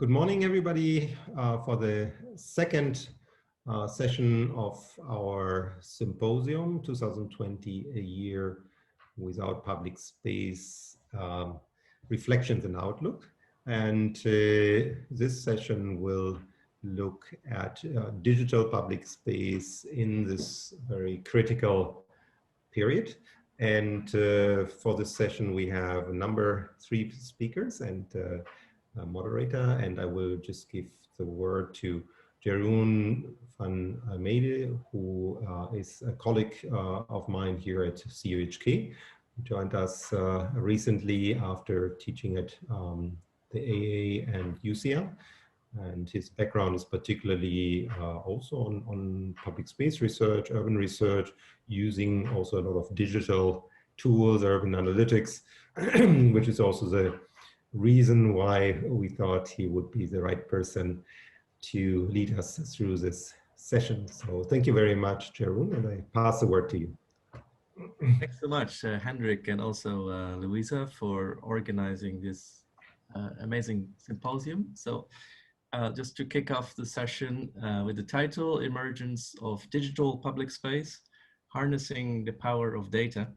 Good morning, everybody, for the second session of our Symposium 2020, a year without public space, reflections and outlook. And this session will look at digital public space in this very critical period. And for this session, we have three speakers and moderator, and I will just give the word to Jeroen van Meede, who is a colleague of mine here at CUHK, who joined us recently after teaching at the AA and UCL. And his background is particularly also on public space research, urban research, using also a lot of digital tools, urban analytics, which is also the reason why we thought he would be the right person to lead us through this session. So thank you very much, Jeroen, and I pass the word to you. Thanks so much, Hendrik, and also Louisa, for organizing this amazing symposium. So just to kick off the session with the title, Emergence of Digital Public Space, Harnessing the Power of Data,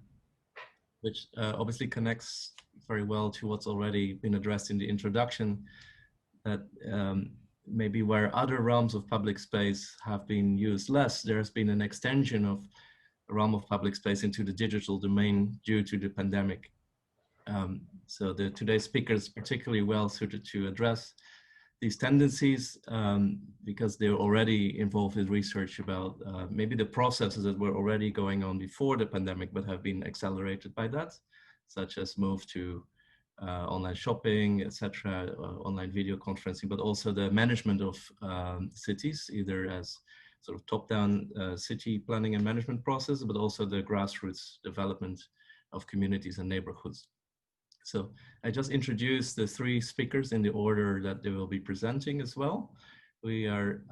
which obviously connects very well to what's already been addressed in the introduction, that maybe where other realms of public space have been used less, there has been an extension of the realm of public space into the digital domain due to the pandemic. So today's speaker is particularly well suited to address these tendencies because they're already involved in research about maybe the processes that were already going on before the pandemic but have been accelerated by that, such as move to online shopping, etc., online video conferencing, but also the management of cities, either as sort of top-down city planning and management process, but also the grassroots development of communities and neighborhoods. So I just introduced the three speakers in the order that they will be presenting as well. We are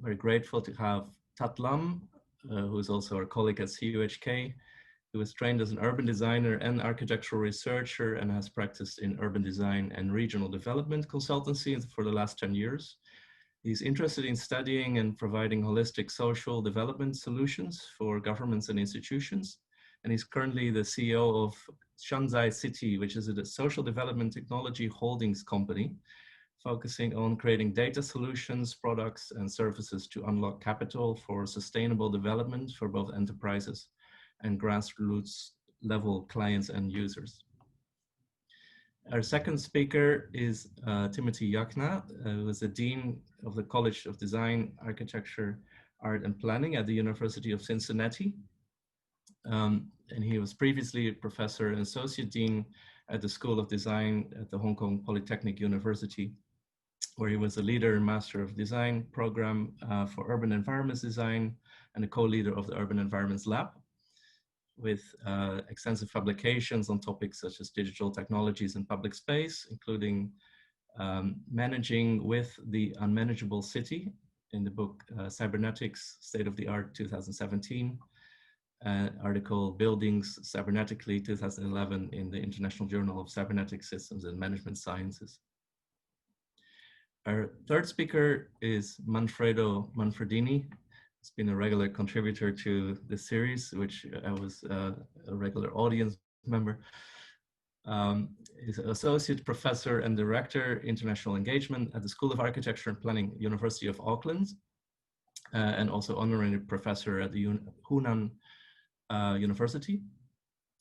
very grateful to have Tat Lam, who is also our colleague at CUHK, who was trained as an urban designer and architectural researcher and has practiced in urban design and regional development consultancy for the last 10 years. He's interested in studying and providing holistic social development solutions for governments and institutions. And he's currently the CEO of Shanzai City, which is a social development technology holdings company, focusing on creating data solutions, products, and services to unlock capital for sustainable development for both enterprises and grassroots level clients and users. Our second speaker is Timothy Yakna, who is the Dean of the College of Design, Architecture, Art and Planning at the University of Cincinnati. And he was previously a professor and associate dean at the School of Design at the Hong Kong Polytechnic University, where he was a leader and master of design program for urban environments design and a co-leader of the Urban Environments Lab, with extensive publications on topics such as digital technologies and public space, including Managing with the Unmanageable City in the book Cybernetics, State of the Art 2017, article Buildings Cybernetically 2011 in the International Journal of Cybernetic Systems and Management Sciences. Our third speaker is Manfredo Manfredini. He's been a regular contributor to the series, which I was a regular audience member. He's an associate professor and director, international engagement at the School of Architecture and Planning, University of Auckland, and also honorary professor at the Hunan University.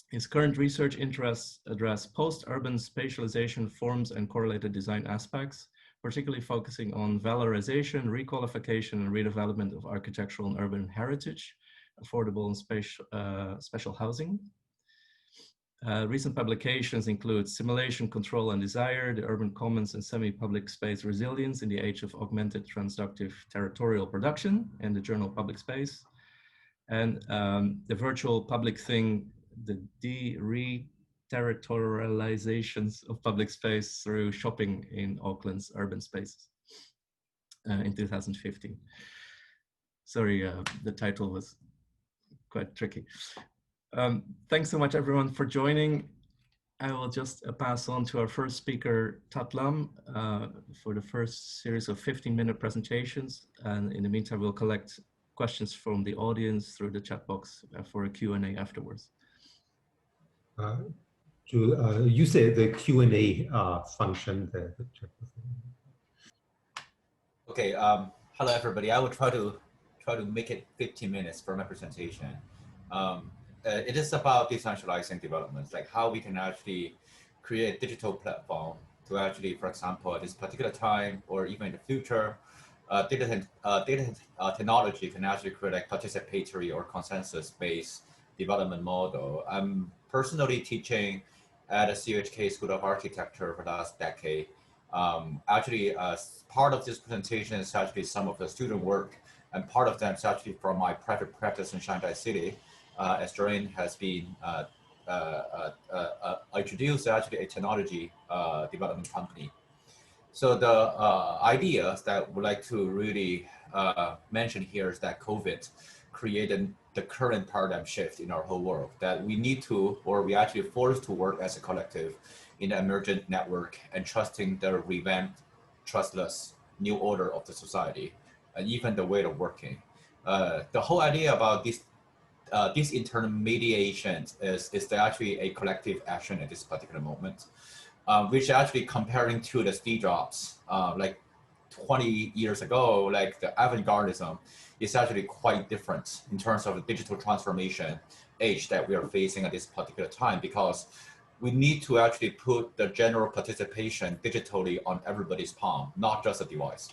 His current research interests address post-urban spatialization forms and correlated design aspects, particularly focusing on valorization, requalification, and redevelopment of architectural and urban heritage, affordable and special housing. Recent publications include Simulation, Control and Desire, the Urban Commons and Semi-Public Space Resilience in the Age of Augmented Transductive Territorial Production, and the journal Public Space, and the Virtual Public Thing, the re-territorializations of public space through shopping in Auckland's urban spaces in 2015. Sorry, the title was quite tricky. Thanks so much everyone for joining. I will just pass on to our first speaker, Tat Lam, for the first series of 15-minute presentations. And in the meantime, we'll collect questions from the audience through the chat box for a Q&A afterwards. You say the Q&A function there. Okay, hello everybody. I will try to make it 15 minutes for my presentation. It is about decentralizing developments, like how we can actually create a digital platform to actually, for example, at this particular time or even in the future, data technology can actually create a participatory or consensus-based development model. I'm personally teaching at a CHK School of Architecture for the last decade. Actually, part of this presentation is actually some of the student work, and part of them is actually from my private practice in Shanghai City, as Jordan has been introduced actually a technology development company. So the ideas that we'd like to really mention here is that COVID created the current paradigm shift in our whole world, that we need to, or we actually forced to work as a collective in an emergent network and trusting the revamped, trustless new order of the society, and even the way of working. The whole idea about this intermediation is actually a collective action at this particular moment, which actually comparing to the Steve Jobs, like 20 years ago, like the avant-gardism is actually quite different in terms of the digital transformation age that we are facing at this particular time, because we need to actually put the general participation digitally on everybody's palm, not just a device.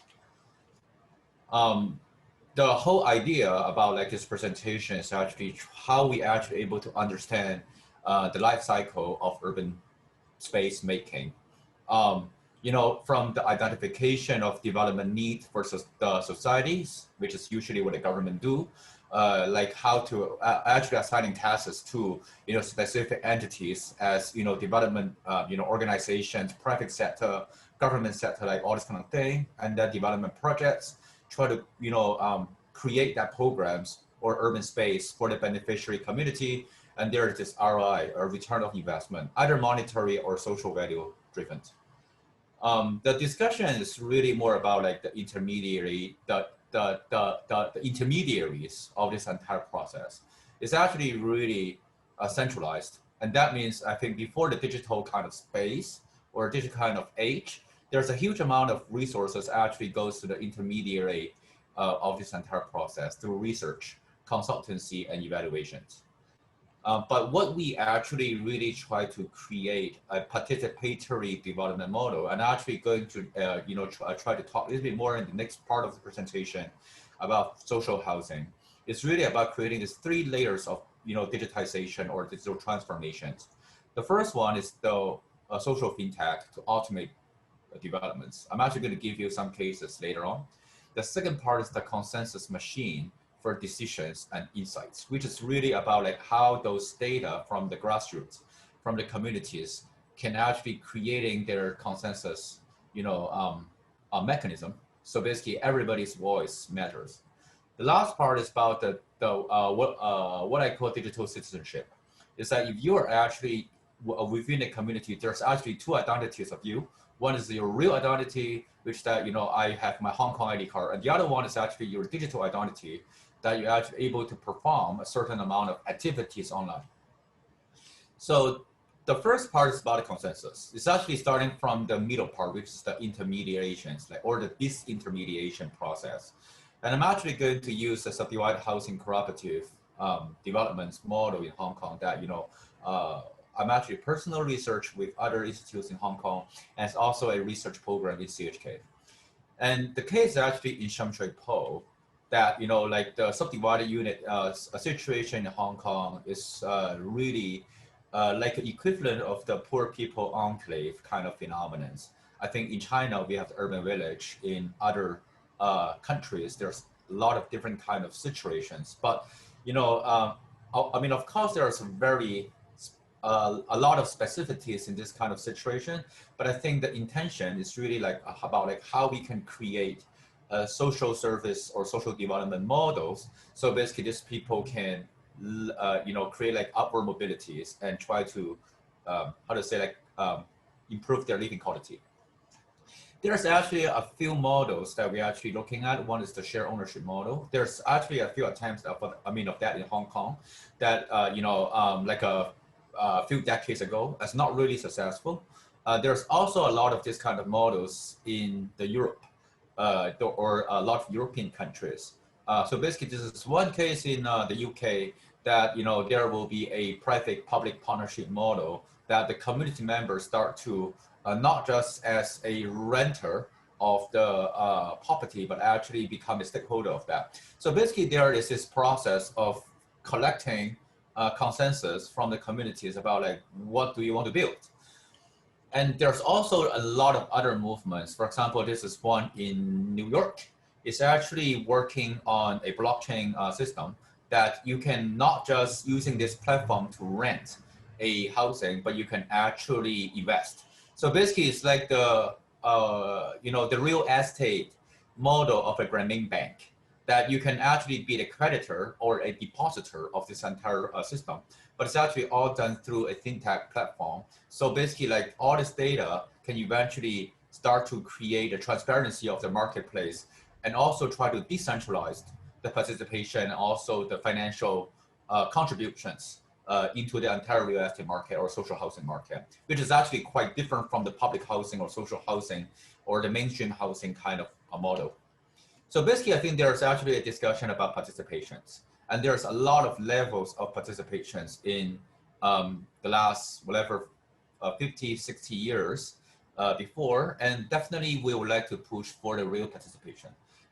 The whole idea about like this presentation is actually how we actually able to understand the life cycle of urban space making. You know, from the identification of development need for the societies, which is usually what the government do, like how to actually assigning tasks to, you know, specific entities as, you know, development, you know, organizations, private sector, government sector, like all this kind of thing, and then development projects, try to, you know, create that programs or urban space for the beneficiary community. And there is this ROI, or return of investment, either monetary or social value driven. The discussion is really more about like the intermediary, the intermediaries of this entire process. It's actually really centralized. And that means, I think, before the digital kind of space or digital kind of age, there's a huge amount of resources actually goes to the intermediary of this entire process through research, consultancy, and evaluations. But what we actually really try to create a participatory development model, and actually going to you know, try to talk a little bit more in the next part of the presentation about social housing. It's really about creating these 3 layers of, you know, digitization or digital transformations. The first one is the social fintech to automate developments. I'm actually going to give you some cases later on. The second part is the consensus machine for decisions and insights, which is really about like how those data from the grassroots, from the communities, can actually creating their consensus, you know, mechanism. So basically, everybody's voice matters. The last part is about what I call digital citizenship. Is that if you are actually within a community, there's actually 2 identities of you. One is your real identity, which that, you know, I have my Hong Kong ID card, and the other one is actually your digital identity, that you're actually able to perform a certain amount of activities online. So the first part is about the consensus. It's actually starting from the middle part, which is the intermediations, like, or the disintermediation process. And I'm actually going to use a subdivided housing cooperative development model in Hong Kong that, you know, I'm actually personal research with other institutes in Hong Kong, and it's also a research program in CHK. And the case actually in Sham Shui Po, that, you know, like the subdivided unit situation in Hong Kong is really like an equivalent of the poor people enclave kind of phenomenon. I think in China, we have the urban village. In other countries, there's a lot of different kind of situations. But, you know, I mean, of course, there are some very, a lot of specificities in this kind of situation. But I think the intention is really like about like how we can create social service or social development models. So basically, these people can, you know, create like upward mobilities and try to how to say, improve their living quality. There's actually a few models that we're actually looking at. One is the share ownership model. There's actually a few attempts of that in Hong Kong that, like a few decades ago, that's not really successful. There's also a lot of this kind of models in the Europe or a lot of European countries. So basically, this is one case in the UK that, there will be a private-public partnership model that the community members start to not just as a renter of the property, but actually become a stakeholder of that. So basically, there is this process of collecting consensus from the communities about like, what do you want to build? And there's also a lot of other movements. For example, this is one in New York. It's actually working on a blockchain system that you can not just using this platform to rent a housing, but you can actually invest. So basically, it's like the the real estate model of a Grameen Bank, that you can actually be the creditor or a depositor of this entire system. But it's actually all done through a fintech platform. So basically, like all this data can eventually start to create a transparency of the marketplace, and also try to decentralize the participation, also the financial contributions into the entire real estate market or social housing market, which is actually quite different from the public housing or social housing or the mainstream housing kind of a model. So basically, I think there's actually a discussion about participations, and there's a lot of levels of participations in the last, 50, 60 years before, and definitely we would like to push for the real participation.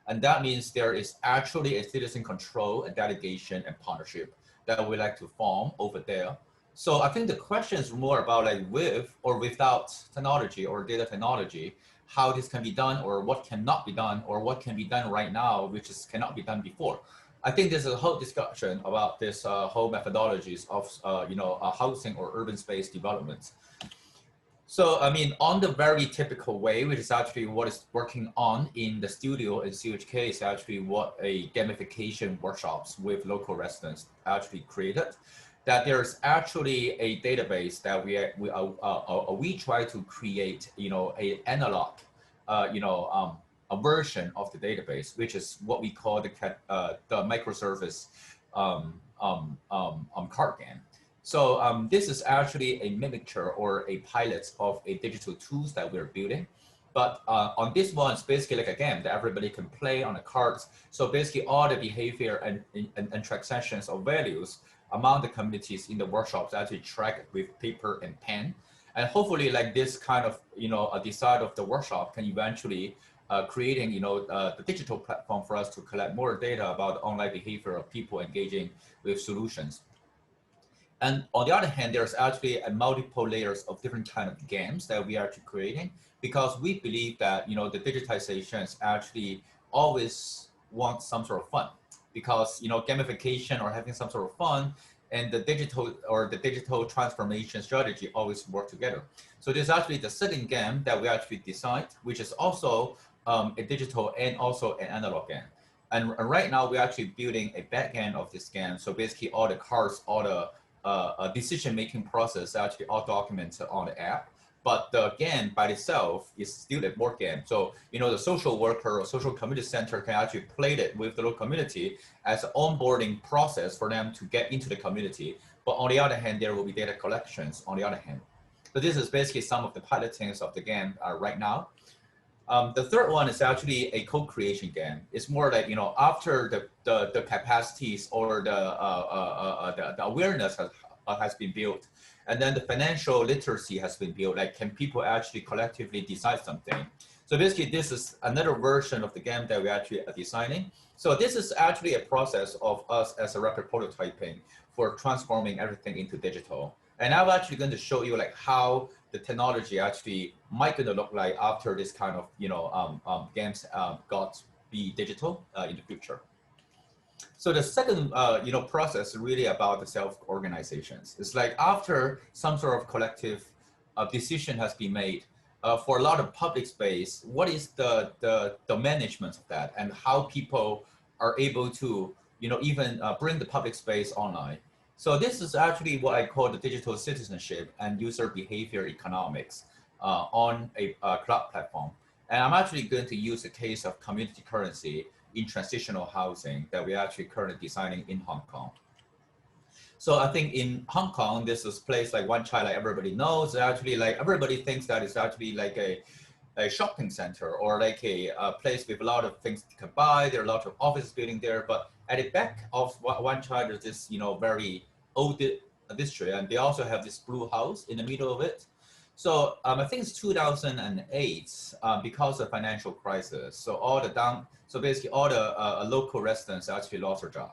And that means there is actually a citizen control, a delegation, and partnership that we like to form over there. So I think the question is more about like with or without technology or data technology, how this can be done, or what cannot be done, or what can be done right now, which is cannot be done before. I think there's a whole discussion about this whole methodologies of housing or urban space development. So, I mean, on the very typical way, which is actually what is working on in the studio in CHK, is actually what a gamification workshops with local residents actually created. That there's actually a database that we try to create, a analog, a version of the database, which is what we call the microservice card game. So this is actually a miniature or a pilot of a digital tools that we're building. But on this one, it's basically like a game that everybody can play on the cards. So basically all the behavior and transactions of values among the communities in the workshops actually track with paper and pen. And hopefully like this kind of, a design of the workshop can eventually creating, the digital platform for us to collect more data about the online behavior of people engaging with solutions. And on the other hand, there's actually a multiple layers of different kind of games that we are actually creating, because we believe that, the digitizations actually always want some sort of fun, because, gamification or having some sort of fun and the digital transformation strategy always work together. So there's actually the second game that we actually designed, which is also a digital and also an analog game. And right now we're actually building a back end of this game. So basically all the cards, all the decision-making process actually all documented on the app, but the game by itself is still a board game. So, the social worker or social community center can actually play it with the local community as an onboarding process for them to get into the community. But on the other hand, there will be data collections on the other hand. So this is basically some of the pilotings of the game right now. The third one is actually a co-creation game. It's more like, after the capacities or the awareness has been built, and then the financial literacy has been built, like can people actually collectively decide something? So basically this is another version of the game that we actually are designing. So this is actually a process of us as a rapid prototyping for transforming everything into digital. And I'm actually going to show you like how the technology actually might going to look like after this kind of, games got be digital in the future. So the second, process is really about the self-organizations. It's like after some sort of collective decision has been made for a lot of public space, what is the management of that, and how people are able to, even bring the public space online. So this is actually what I call the digital citizenship and user behavior economics on a cloud platform. And I'm actually going to use a case of community currency in transitional housing that we're actually currently designing in Hong Kong. So I think in Hong Kong, this is a place like Wan Chai, like everybody knows. Actually, like everybody thinks that it's actually like a shopping center or like a place with a lot of things you can buy. There are a lot of office building there, but at the back of Wan Chai, there's this very old district, and they also have this blue house in the middle of it. So I think it's 2008 because of financial crisis. So basically all the local residents actually lost their job.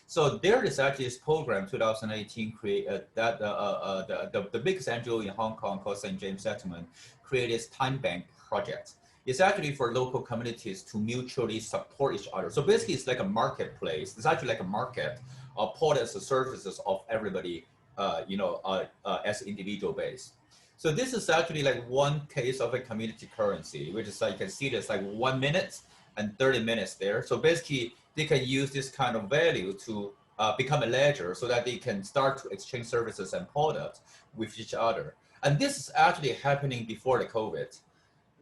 So there is actually this program 2018 created that the biggest NGO in Hong Kong called St. James Settlement created this time bank project. It's actually for local communities to mutually support each other. So basically it's like a marketplace. It's actually like a market of products and services of everybody, as individual base. So this is actually like one case of a community currency, which is like, you can see there's like 1 minute and 30 minutes there. So basically they can use this kind of value to become a ledger so that they can start to exchange services and products with each other. And this is actually happening before the COVID.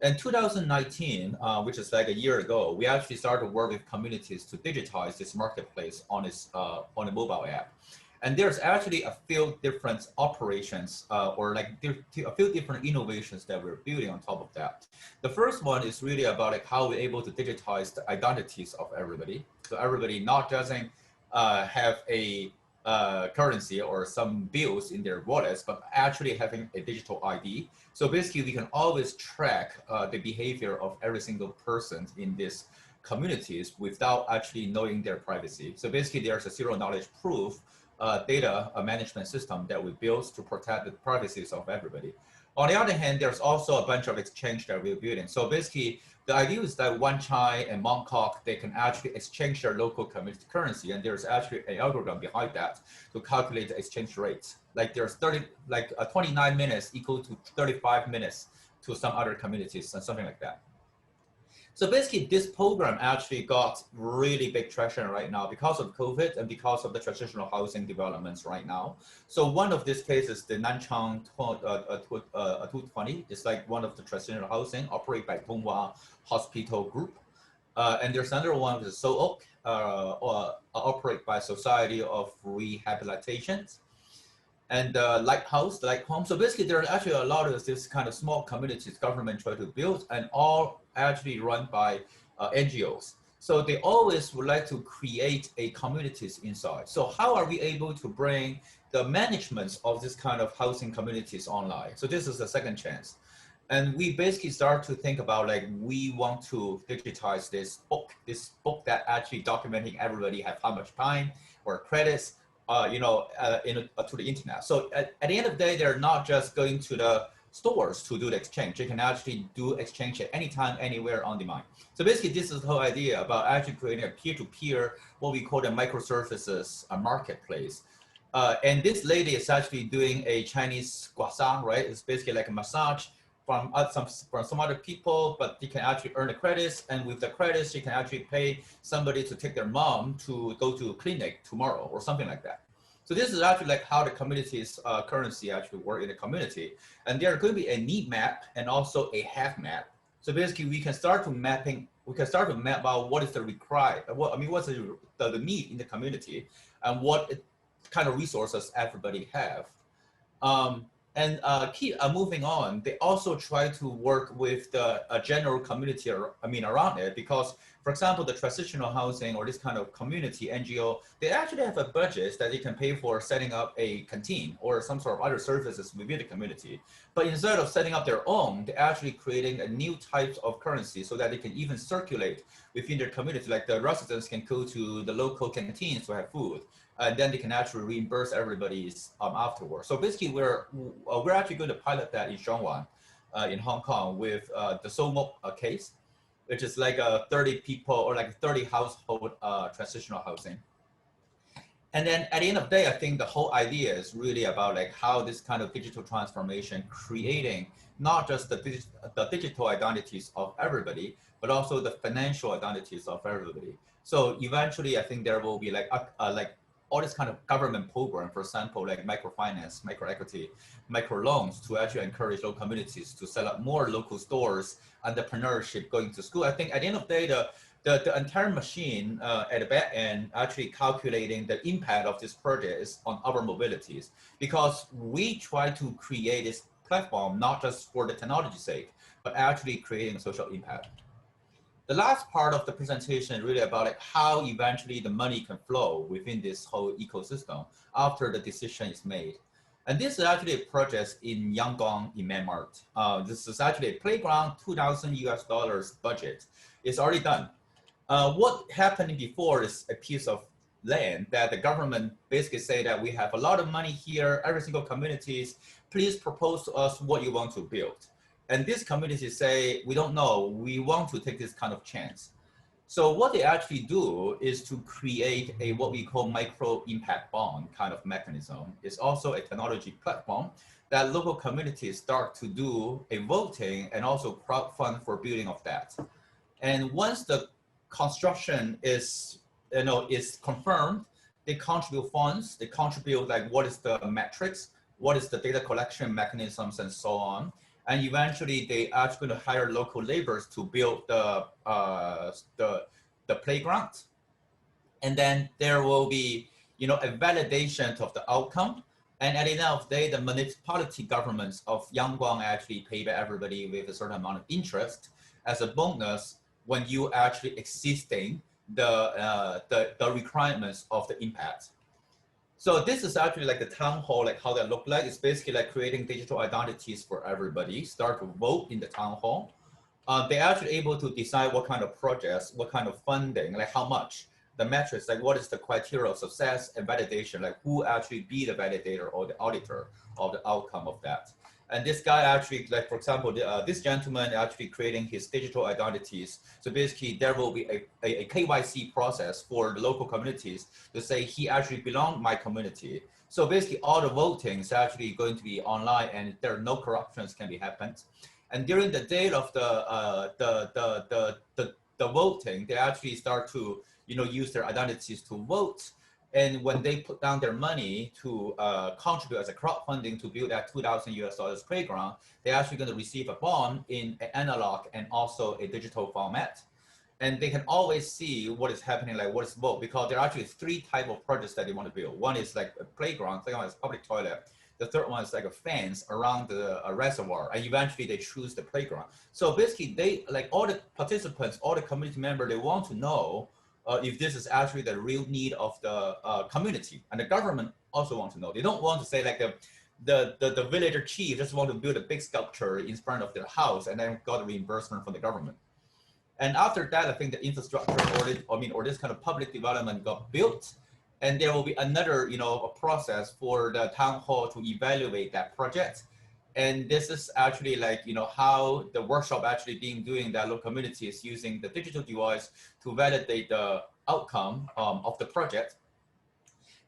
In 2019, which is like a year ago, we actually started to work with communities to digitize this marketplace on a mobile app. And there's actually a few different operations or like a few different innovations that we're building on top of that. The first one is really about like how we're able to digitize the identities of everybody. So everybody not just have a currency or some bills in their wallets, but actually having a digital ID. So basically we can always track the behavior of every single person in these communities without actually knowing their privacy. So basically there's a zero knowledge proof data management system that we built to protect the privacies of everybody. On the other hand, there's also a bunch of exchange that we're building. So basically, the idea is that Wan Chai and Mongkok, they can actually exchange their local community currency, and there's actually an algorithm behind that to calculate the exchange rate. Like there's 29 minutes equal to 35 minutes to some other communities and something like that. So basically, this program actually got really big traction right now because of COVID and because of the transitional housing developments right now. So one of these cases, the Nanchang 220, is like one of the transitional housing operated by Tonghua Hospital Group. And there's another one with So Oak, operated by Society of Rehabilitation. And Lighthouse, Light Home. So basically, there are actually a lot of this kind of small communities government try to build, and all actually run by NGOs. So they always would like to create a communities inside. So how are we able to bring the management of this kind of housing communities online? So this is the second chance. And we basically start to think about like, we want to digitize this book that actually documenting everybody have how much time or credits to the internet. So at the end of the day, they're not just going to the stores to do the exchange. They can actually do exchange at any time, anywhere on demand. So basically, this is the whole idea about actually creating a peer-to-peer, what we call the microservices marketplace. And this lady is actually doing a Chinese guasang, right? It's basically like a massage from some other people, but they can actually earn the credits, and with the credits, you can actually pay somebody to take their mom to go to a clinic tomorrow or something like that. So this is actually like how the community's currency actually work in the community, and there are going to be a need map and also a have map. So basically, we can start to map out what is the what's the need in the community, and what kind of resources everybody have. Moving on, they also try to work with the general community around it, because, for example, the transitional housing or this kind of community NGO, they actually have a budget that they can pay for setting up a canteen or some sort of other services within the community. But instead of setting up their own, they're actually creating a new types of currency so that they can even circulate within their community. Like the residents can go to the local canteens to have food, and then they can actually reimburse everybody's afterwards. So basically, we're actually going to pilot that in Zhongwan, in Hong Kong, with the Somok case, which is like 30 people or like 30 household transitional housing. And then at the end of the day, I think the whole idea is really about like how this kind of digital transformation creating not just the digital identities of everybody, but also the financial identities of everybody. So eventually, I think there will be like all this kind of government program, for example, like microfinance, microequity, microloans to actually encourage local communities to set up more local stores, entrepreneurship, going to school. I think at the end of the day, the entire machine at the back end actually calculating the impact of this project is on our mobilities, because we try to create this platform not just for the technology's sake, but actually creating a social impact. The last part of the presentation is really about like how eventually the money can flow within this whole ecosystem after the decision is made. And this is actually a project in Yangon in Myanmar. This is actually a playground, $2,000 budget. It's already done. What happened before is a piece of land that the government basically say that we have a lot of money here, every single communities, please propose to us what you want to build. And these communities say, we don't know, we want to take this kind of chance. So what they actually do is to create a what we call micro impact bond kind of mechanism. It's also a technology platform that local communities start to do a voting and also crowdfund for building of that. And once the construction is, is confirmed, they contribute funds, they contribute like what is the metrics, what is the data collection mechanisms and so on. And eventually they are going to hire local laborers to build the playground. And then there will be, a validation of the outcome. And at the end of the day, the municipality governments of Yangon actually pay back everybody with a certain amount of interest as a bonus when you actually existing the requirements of the impact. So this is actually like the town hall, like how that look like. It's basically like creating digital identities for everybody, start to vote in the town hall. They're actually able to decide what kind of projects, what kind of funding, like how much, the metrics, like what is the criteria of success and validation, like who actually be the validator or the auditor of the outcome of that. And this guy actually, like for example, this gentleman actually creating his digital identities. So basically there will be a KYC process for the local communities to say he actually belongs to my community. So basically all the voting is actually going to be online and there are no corruptions can be happened. And during the day of the voting, they actually start to, use their identities to vote. And when they put down their money to contribute as a crowdfunding to build that $2,000 playground, they're actually going to receive a bond in an analog and also a digital format. And they can always see what is happening, like what is vote, because there are actually 3 types of projects that they want to build. One is like a playground, second one is public toilet. The third one is like a fence around the reservoir, and eventually they choose the playground. So basically they, like all the participants, all the community members, they want to know if this is actually the real need of the community, and the government also want to know. They don't want to say like the villager chief just want to build a big sculpture in front of their house and then got a reimbursement from the government. And after that, I think the infrastructure or this kind of public development got built, and there will be another a process for the town hall to evaluate that project. And this is actually like, how the workshop actually being doing that local communities using the digital device to validate the outcome of the project.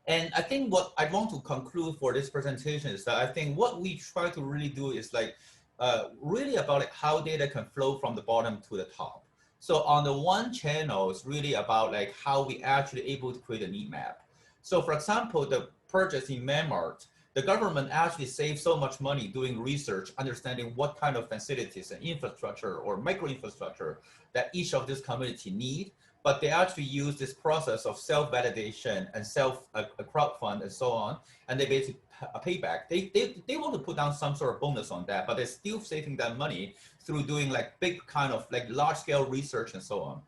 And I think what I want to conclude for this presentation is that I think what we try to really do is like really about like how data can flow from the bottom to the top. So on the one channel is really about like how we actually able to create a need map. So for example, the projects in Myanmar, the government actually saves so much money doing research, understanding what kind of facilities and infrastructure or micro infrastructure that each of this community need. But they actually use this process of self-validation and crowdfund and so on, and they basically pay back. They want to put down some sort of bonus on that, but they're still saving that money through doing like big kind of like large-scale research and so on.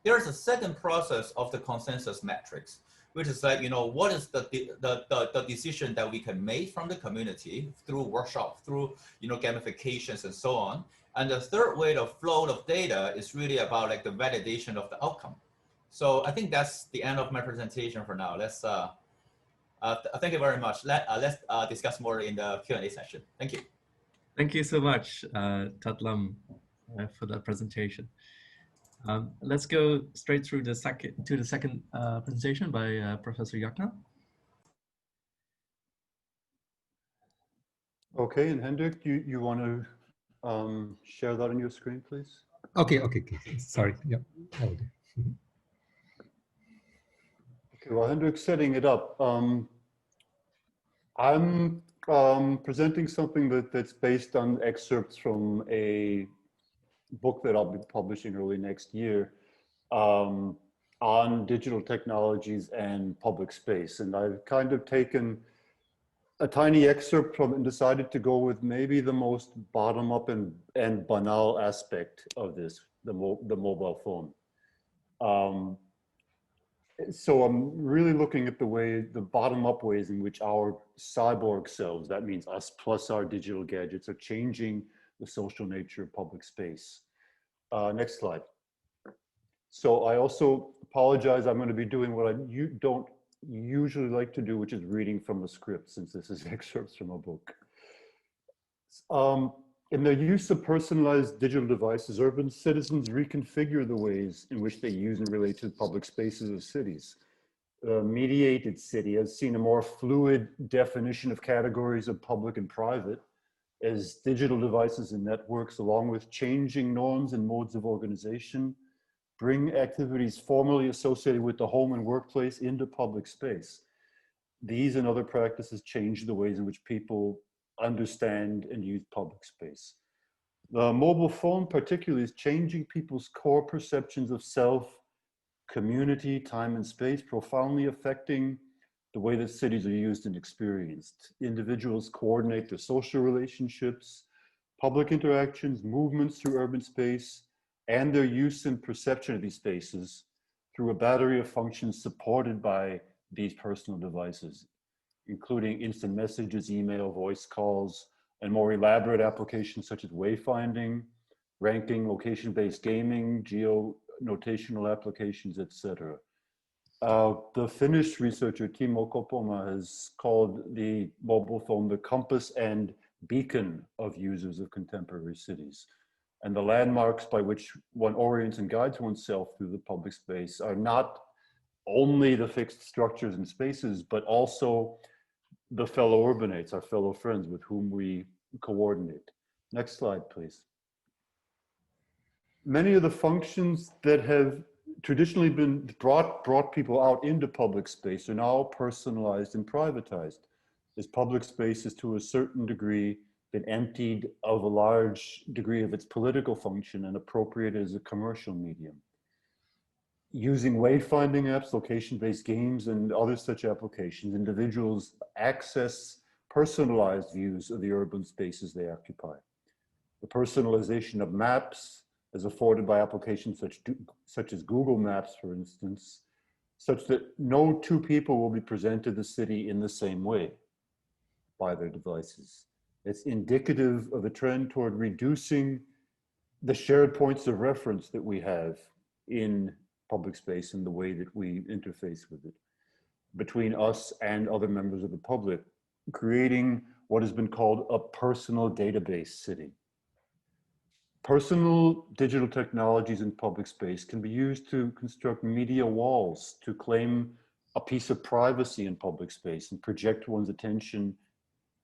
There's a second process of the consensus metrics, which is like, what is the decision that we can make from the community through workshop, through, gamifications and so on. And the third way of flow of data is really about like the validation of the outcome. So I think that's the end of my presentation for now. Let's, thank you very much. Let's discuss more in the Q&A session. Thank you. Thank you so much, Tat Lam, for that presentation. Let's go straight through the second presentation by Professor Yakna. Okay, and Hendrik, you want to share that on your screen, please? Okay. Sorry. Yeah. Okay, well, Hendrik's setting it up. I'm presenting something that's based on excerpts from a book that I'll be publishing early next year on digital technologies and public space. And I've kind of taken a tiny excerpt from it and decided to go with maybe the most bottom-up and banal aspect of this, the mobile phone. So I'm really looking at the bottom-up ways in which our cyborg selves, that means us plus our digital gadgets, are changing the social nature of public space. Next slide. So I also apologize, I'm going to be doing what I don't usually like to do, which is reading from a script, since this is excerpts from a book. In their use of personalized digital devices, urban citizens reconfigure the ways in which they use and relate to the public spaces of cities. The mediated city has seen a more fluid definition of categories of public and private, as digital devices and networks, along with changing norms and modes of organization, bring activities formerly associated with the home and workplace into public space. These and other practices change the ways in which people understand and use public space. The mobile phone particularly is changing people's core perceptions of self, community, time and space, profoundly affecting the way that cities are used and experienced. Individuals coordinate their social relationships, public interactions, movements through urban space, and their use and perception of these spaces through a battery of functions supported by these personal devices, including instant messages, email, voice calls, and more elaborate applications such as wayfinding, ranking, location-based gaming, geo-notational applications, etc. The Finnish researcher Timo Kopoma has called the mobile phone the compass and beacon of users of contemporary cities. And the landmarks by which one orients and guides oneself through the public space are not only the fixed structures and spaces, but also the fellow urbanates, our fellow friends with whom we coordinate. Next slide, please. Many of the functions that have traditionally been brought people out into public space are now personalized and privatized, as public space is to a certain degree been emptied of a large degree of its political function and appropriated as a commercial medium. Using wayfinding apps, location-based games, and other such applications, individuals access personalized views of the urban spaces they occupy. The personalization of maps is afforded by applications such as Google Maps, for instance, such that no two people will be presented the city in the same way by their devices. It's indicative of a trend toward reducing the shared points of reference that we have in public space and the way that we interface with it between us and other members of the public, creating what has been called a personal database city. Personal digital technologies in public space can be used to construct media walls to claim a piece of privacy in public space and project one's attention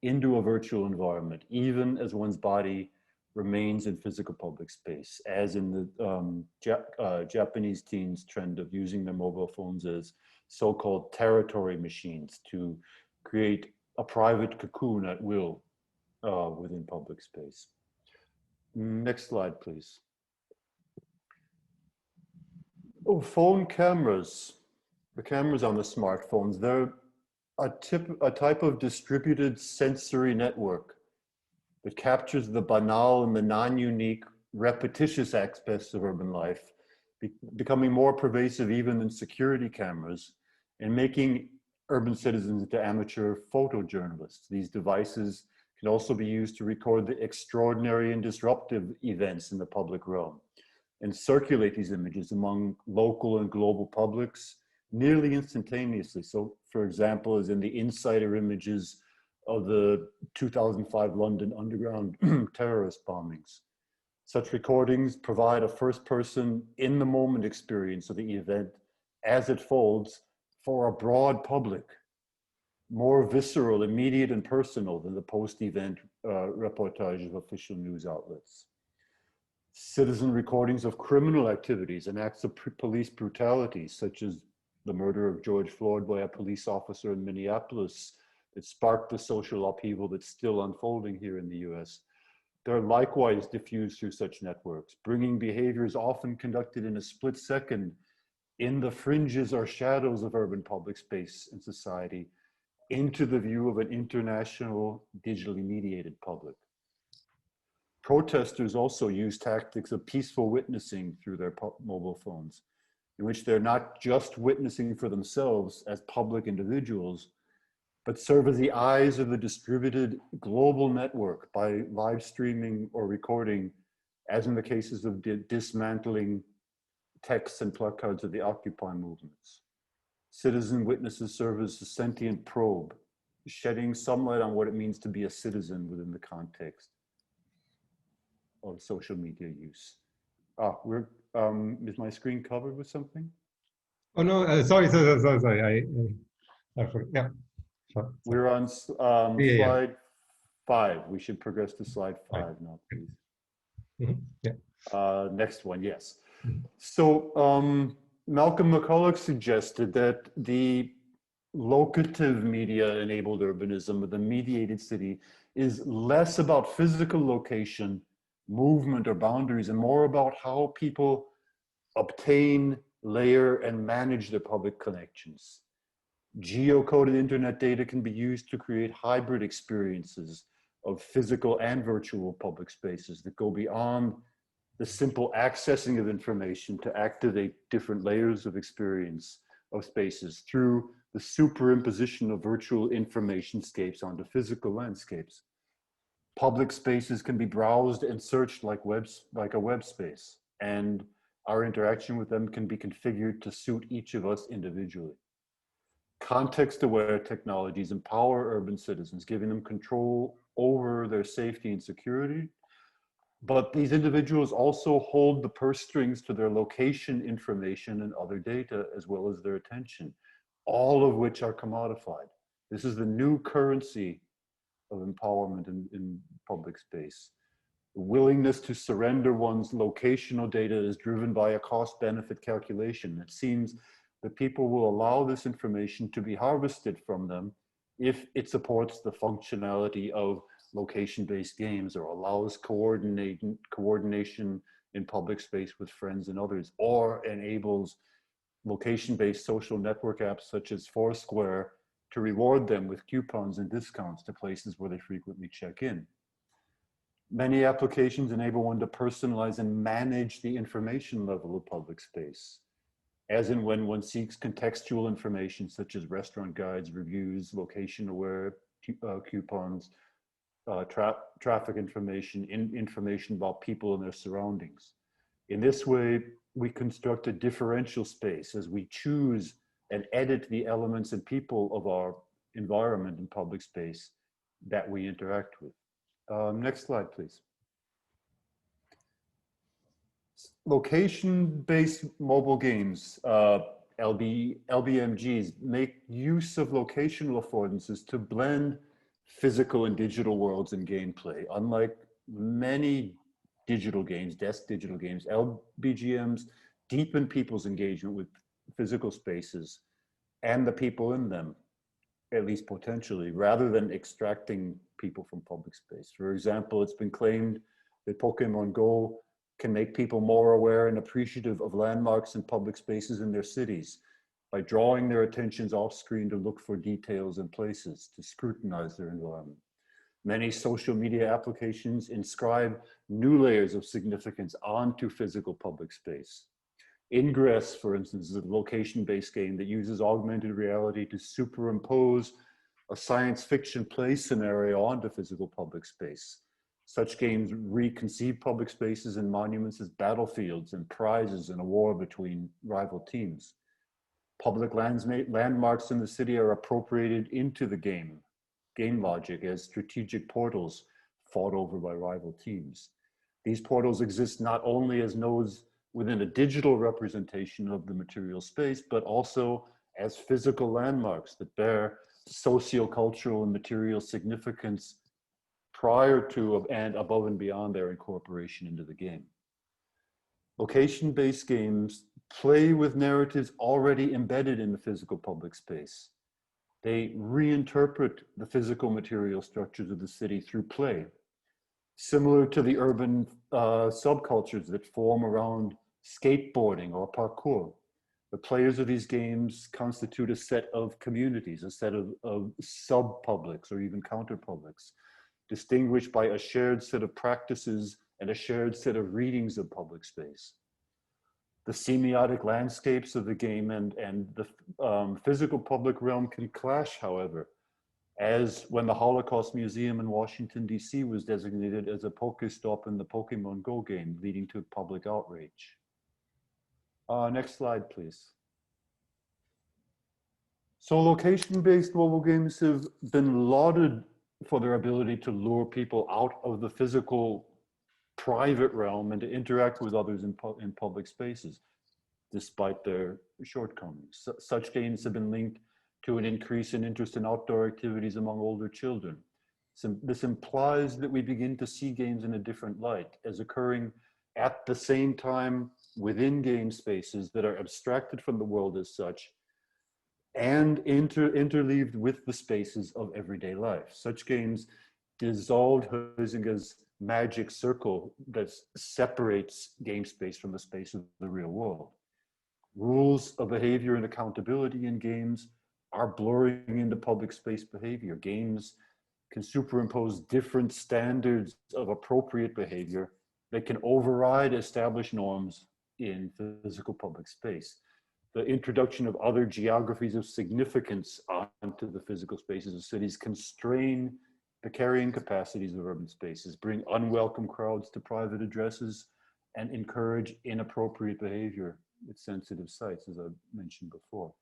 into a virtual environment, even as one's body remains in physical public space, as in the Japanese teens' trend of using their mobile phones as so-called territory machines to create a private cocoon at will within public space. Next slide, please. Oh, phone cameras. The cameras on the smartphones, they're a type of distributed sensory network that captures the banal and the non-unique, repetitious aspects of urban life, becoming more pervasive even than security cameras, and making urban citizens into amateur photojournalists. These devices can also be used to record the extraordinary and disruptive events in the public realm and circulate these images among local and global publics nearly instantaneously. So, for example, as in the insider images of the 2005 London underground terrorist bombings. Such recordings provide a first-person, in-the-moment experience of the event as it folds for a broad public, more visceral, immediate, and personal than the post-event reportage of official news outlets. Citizen recordings of criminal activities and acts of police brutality, such as the murder of George Floyd by a police officer in Minneapolis that sparked the social upheaval that's still unfolding here in the US. They're likewise diffused through such networks, bringing behaviors often conducted in a split second in the fringes or shadows of urban public space and society into the view of an international digitally mediated public. Protesters also use tactics of peaceful witnessing through their mobile phones, in which they're not just witnessing for themselves as public individuals, but serve as the eyes of the distributed global network by live streaming or recording, as in the cases of dismantling texts and placards of the Occupy movements. Citizen witnesses serve as a sentient probe, shedding some light on what it means to be a citizen within the context of social media use. Is my screen covered with something? Oh no, sorry. I forgot. Yeah. Sure. We're on Yeah. slide 5. We should progress to slide 5 now, please. Mm-hmm. Yeah. Next one, yes. Mhm. So Malcolm McCulloch suggested that the locative media-enabled urbanism of the mediated city is less about physical location, movement, or boundaries, and more about how people obtain, layer, and manage their public connections. Geocoded internet data can be used to create hybrid experiences of physical and virtual public spaces that go beyond the simple accessing of information to activate different layers of experience of spaces through the superimposition of virtual informationscapes onto physical landscapes. Public spaces can be browsed and searched like a web space, and our interaction with them can be configured to suit each of us individually. Context-aware technologies empower urban citizens, giving them control over their safety and security. But these individuals also hold the purse strings to their location information and other data, as well as their attention, all of which are commodified. This is the new currency of empowerment in public space. The willingness to surrender one's locational data is driven by a cost-benefit calculation. It seems that people will allow this information to be harvested from them if it supports the functionality of location-based games or allows coordination in public space with friends and others, or enables location-based social network apps such as Foursquare to reward them with coupons and discounts to places where they frequently check in. Many applications enable one to personalize and manage the information level of public space, as in when one seeks contextual information such as restaurant guides, reviews, location-aware coupons, traffic information, information about people and their surroundings. In this way, we construct a differential space as we choose and edit the elements and people of our environment in public space that we interact with. Next slide, please. Location-based mobile games, LBMGs, make use of locational affordances to blend physical and digital worlds in gameplay. Unlike many digital games, desk digital games, LBGMs deepen people's engagement with physical spaces and the people in them, at least potentially, rather than extracting people from public space. For example, it's been claimed that Pokemon Go can make people more aware and appreciative of landmarks and public spaces in their cities by drawing their attentions off screen to look for details and places, to scrutinize their environment. Many social media applications inscribe new layers of significance onto physical public space. Ingress, for instance, is a location-based game that uses augmented reality to superimpose a science fiction play scenario onto physical public space. Such games reconceive public spaces and monuments as battlefields and prizes in a war between rival teams. Public landmarks in the city are appropriated into the game logic as strategic portals fought over by rival teams. These portals exist not only as nodes within a digital representation of the material space, but also as physical landmarks that bear sociocultural and material significance prior to and above and beyond their incorporation into the game. Location-based games play with narratives already embedded in the physical public space. They reinterpret the physical material structures of the city through play, similar to the urban subcultures that form around skateboarding or parkour. The players of these games constitute a set of communities, a set of sub-publics or even counter-publics, distinguished by a shared set of practices and a shared set of readings of public space. The semiotic landscapes of the game and the physical public realm can clash, however, as when the Holocaust Museum in Washington, D.C. was designated as a Pokestop in the Pokemon Go game, leading to public outrage. Next slide, please. So location-based mobile games have been lauded for their ability to lure people out of the physical private realm and to interact with others in public spaces, despite their shortcomings. Such games have been linked to an increase in interest in outdoor activities among older children. So this implies that we begin to see games in a different light, as occurring at the same time within game spaces that are abstracted from the world as such, and interleaved with the spaces of everyday life. Such games dissolved Huizinga's magic circle that separates game space from the space of the real world. Rules of behavior and accountability in games are blurring into public space behavior. Games can superimpose different standards of appropriate behavior that can override established norms in physical public space. The introduction of other geographies of significance onto the physical spaces of cities constrain the carrying capacities of urban spaces, bring unwelcome crowds to private addresses, and encourage inappropriate behavior at sensitive sites, as I mentioned before.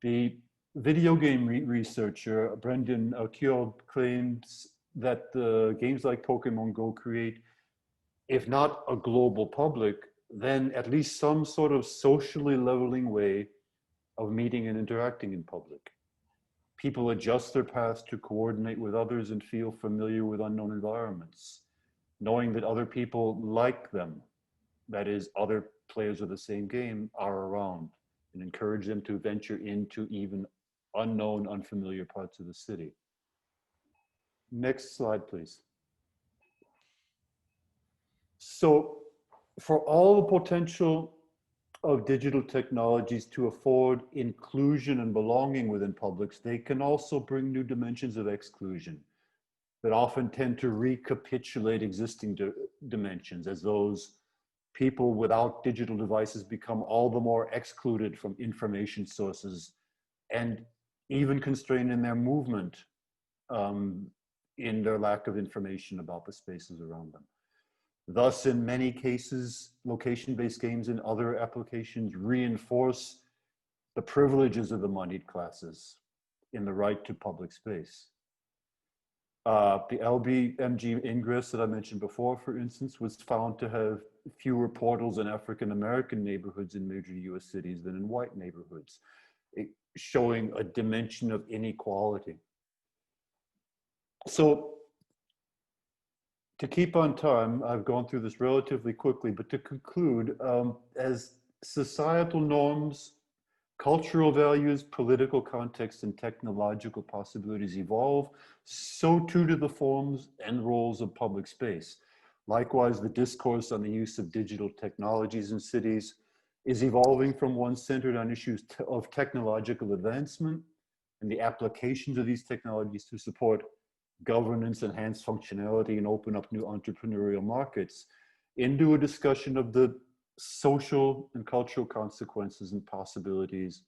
The video game researcher Brendan Kjord claims that the games like Pokemon Go create, if not a global public, then at least some sort of socially leveling way of meeting and interacting in public. People adjust their paths to coordinate with others and feel familiar with unknown environments, knowing that other people like them, that is, other players of the same game, are around, and encourage them to venture into even unknown, unfamiliar parts of the city. Next slide, please. So, for all the potential of digital technologies to afford inclusion and belonging within publics, they can also bring new dimensions of exclusion that often tend to recapitulate existing dimensions, as those people without digital devices become all the more excluded from information sources and even constrained in their movement in their lack of information about the spaces around them. Thus, in many cases, location-based games and other applications reinforce the privileges of the moneyed classes in the right to public space. The LBMG Ingress that I mentioned before, for instance, was found to have fewer portals in African-American neighborhoods in major US cities than in white neighborhoods, showing a dimension of inequality. So, to keep on time, I've gone through this relatively quickly, but to conclude, as societal norms, cultural values, political context, and technological possibilities evolve, so too do the forms and roles of public space. Likewise, the discourse on the use of digital technologies in cities is evolving from one centered on issues of technological advancement and the applications of these technologies to support governance, enhance functionality, and open up new entrepreneurial markets, into a discussion of the social and cultural consequences and possibilities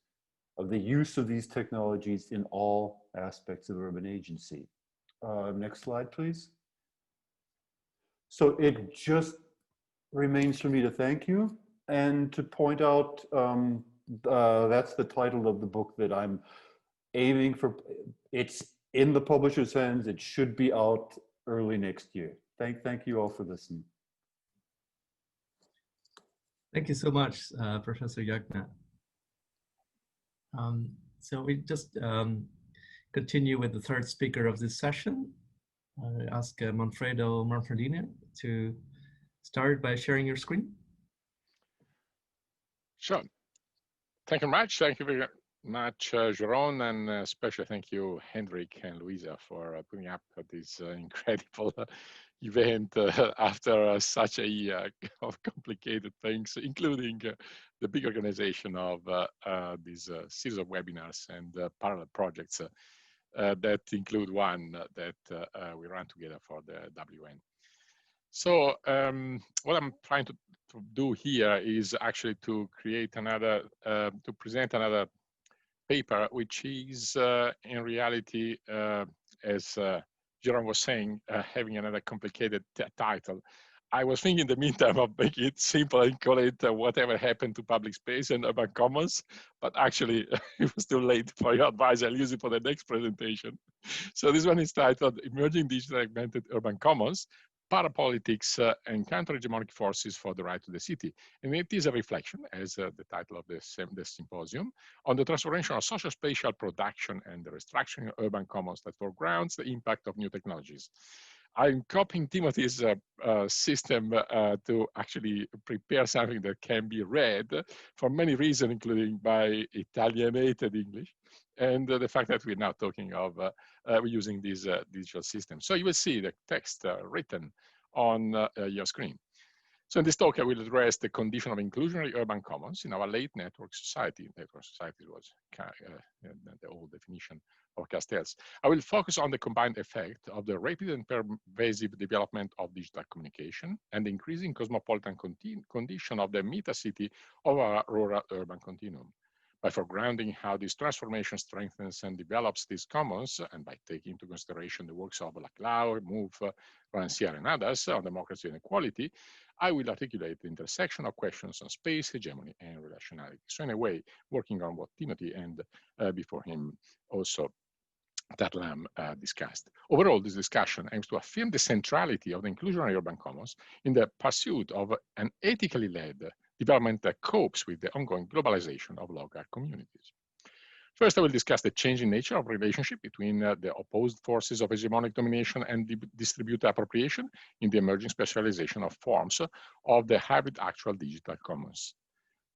of the use of these technologies in all aspects of urban agency. Next slide, please. So it just remains for me to thank you and to point out that's the title of the book that I'm aiming for. It's in the publisher's hands. It should be out early next year. Thank you all for listening. Thank you so much, Professor Jagna. So we just continue with the third speaker of this session. I ask Manfredo Manfredini to start by sharing your screen. Sure. Thank you very much. Thank you very much, Jerome, and especially thank you, Hendrik and Louisa, for putting up this incredible event after such a year of complicated things, including the big organization of these series of webinars and parallel projects that include one that we run together for the WN. So what I'm trying to do here is actually to create another, to present another paper, which is in reality, as Jerome was saying, having another complicated title. I was thinking in the meantime of making it simple and call it whatever happened to public space and urban commons, but actually it was too late for your advice. I'll use it for the next presentation. So this one is titled Emerging Digital Augmented Urban Commons, Parapolitics and Counter-Hegemonic Forces for the Right to the City. And it is a reflection, as the title of the symposium, on the transformation of social spatial production and the restructuring of urban commons that foregrounds the impact of new technologies. I'm copying Timothy's system to actually prepare something that can be read for many reasons, including by Italianated English, and the fact that we're now talking of we're using these digital systems. So you will see the text written on your screen. So in this talk, I will address the condition of inclusionary urban commons in our late network society. Network society was the old definition of Castells. I will focus on the combined effect of the rapid and pervasive development of digital communication and the increasing cosmopolitan condition of the meta-city of our rural-urban continuum. By foregrounding how this transformation strengthens and develops these commons, and by taking into consideration the works of Laclau, Mouffe, Rancière, and others on democracy and equality, I will articulate the intersection of questions on space, hegemony, and relationality. So in a way, working on what Timothy and before him also Tarlam discussed. Overall, this discussion aims to affirm the centrality of the inclusionary urban commons in the pursuit of an ethically led development that copes with the ongoing globalization of local communities. First, I will discuss the changing nature of relationship between the opposed forces of hegemonic domination and distributed appropriation in the emerging specialization of forms of the hybrid actual digital commons.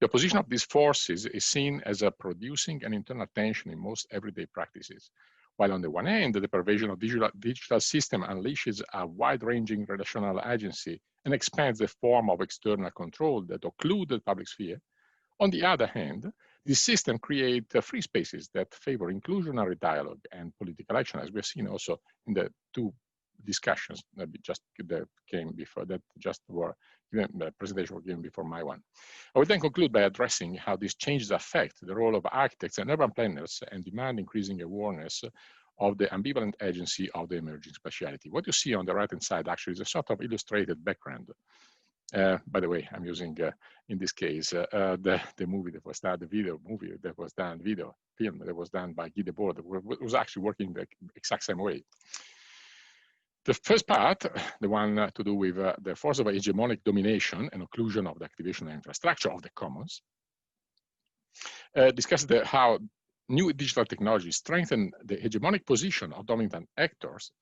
The opposition of these forces is seen as producing an internal tension in most everyday practices. While on the one hand, the pervasion of digital system unleashes a wide-ranging relational agency and expands the form of external control that occlude the public sphere, on the other hand, this system creates free spaces that favor inclusionary dialogue and political action, as we have seen also in the two discussions that came before, that just were given, the presentation were given before my one. I will then conclude by addressing how these changes affect the role of architects and urban planners and demand increasing awareness of the ambivalent agency of the emerging spatiality. What you see on the right-hand side actually is a sort of illustrated background. By the way, I'm using, in this case, the movie that was done, film that was done by Guy Debord, that was actually working the exact same way. The first part, the one to do with the force of hegemonic domination and occlusion of the activation and infrastructure of the commons, discusses how new digital technologies strengthen the hegemonic position of dominant actors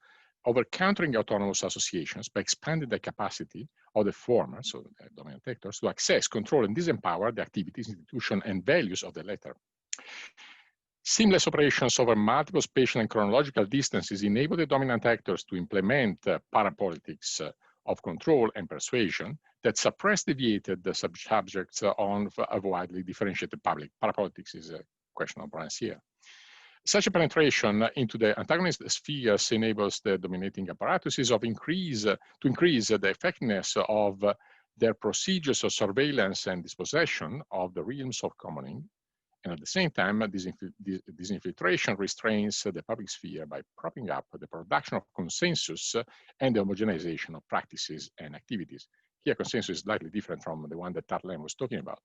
over countering autonomous associations by expanding the capacity of the former, so the dominant actors, to access, control, and disempower the activities, institutions, and values of the latter. Seamless operations over multiple spatial and chronological distances enable the dominant actors to implement parapolitics of control and persuasion that suppress deviated subjects on a widely differentiated public. Parapolitics is a question of Rancière. Such a penetration into the antagonist spheres enables the dominating apparatuses to increase the effectiveness of their procedures of surveillance and dispossession of the realms of commoning. And at the same time, this infiltration restrains the public sphere by propping up the production of consensus and the homogenization of practices and activities. Here, consensus is slightly different from the one that Tarlam was talking about.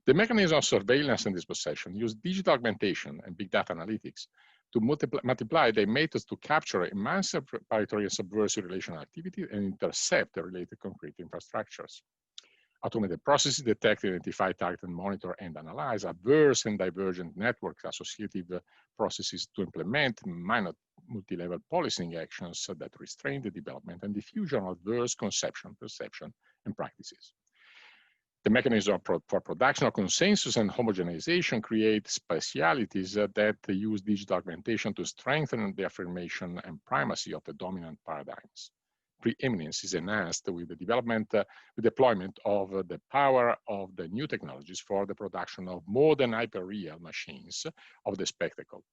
The mechanism of surveillance and dispossession use digital augmentation and big data analytics to multiply the methods to capture emancipatory and subversive relational activity and intercept the related concrete infrastructures. Automated processes detect, identify, target, and monitor and analyze adverse and divergent network associative processes to implement minor multi-level policing actions that restrain the development and diffusion of adverse conception, perception, and practices. The mechanism for production of consensus and homogenization create specialities that use digital augmentation to strengthen the affirmation and primacy of the dominant paradigms. Preeminence is enhanced with the deployment of the power of the new technologies for the production of more than hyperreal machines of the spectacle.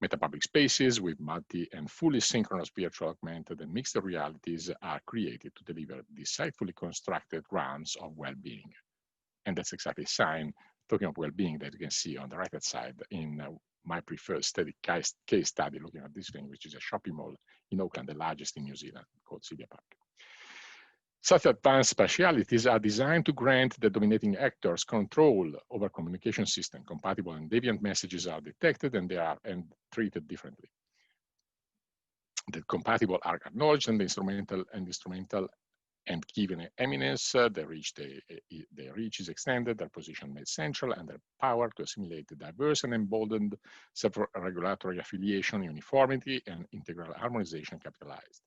Metapublic spaces with multi and fully synchronous virtual augmented and mixed realities are created to deliver delightfully constructed grounds of well-being. And that's exactly a sign, talking of well-being, that you can see on the right-hand side in my preferred case study looking at this thing, which is a shopping mall in Auckland, the largest in New Zealand, called Sylvia Park. Such advanced specialities are designed to grant the dominating actors control over communication system. Compatible and deviant messages are detected and they are treated differently. The compatible are acknowledged and the instrumental and given eminence, their reach is extended, their position made central, and their power to assimilate the diverse and emboldened self-regulatory affiliation, uniformity, and integral harmonization capitalized.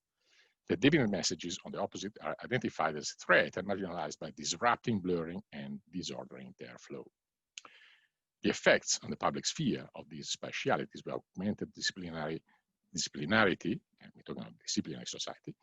The deviant messages, on the opposite, are identified as a threat and marginalized by disrupting, blurring, and disordering their flow. The effects on the public sphere of these specialities were augmented disciplinarity, and we're talking about disciplinary society,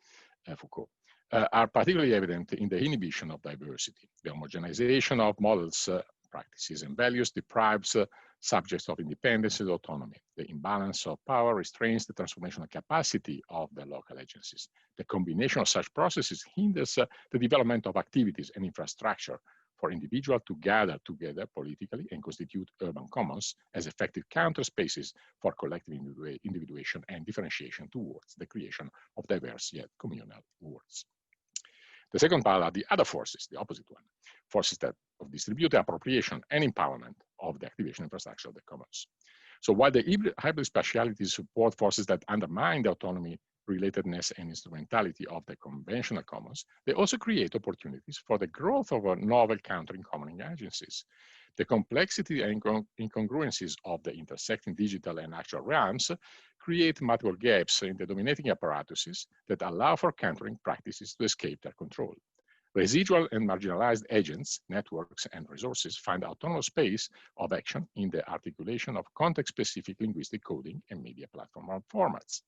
Foucault, are particularly evident in the inhibition of diversity. The homogenization of models, practices, and values deprives subjects of independence and autonomy. The imbalance of power restrains the transformational capacity of the local agencies. The combination of such processes hinders the development of activities and infrastructure for individuals to gather together politically and constitute urban commons as effective counter spaces for collective individuation and differentiation towards the creation of diverse yet communal worlds. The second part are the other forces, the opposite one, forces that of distributed appropriation and empowerment of the activation infrastructure of the commons. So while the hybrid specialities support forces that undermine the autonomy, relatedness, and instrumentality of the conventional commons, they also create opportunities for the growth of novel countering common agencies. The complexity and incongruencies of the intersecting digital and actual realms create multiple gaps in the dominating apparatuses that allow for countering practices to escape their control. Residual and marginalized agents, networks, and resources find autonomous space of action in the articulation of context-specific linguistic coding and media platform formats.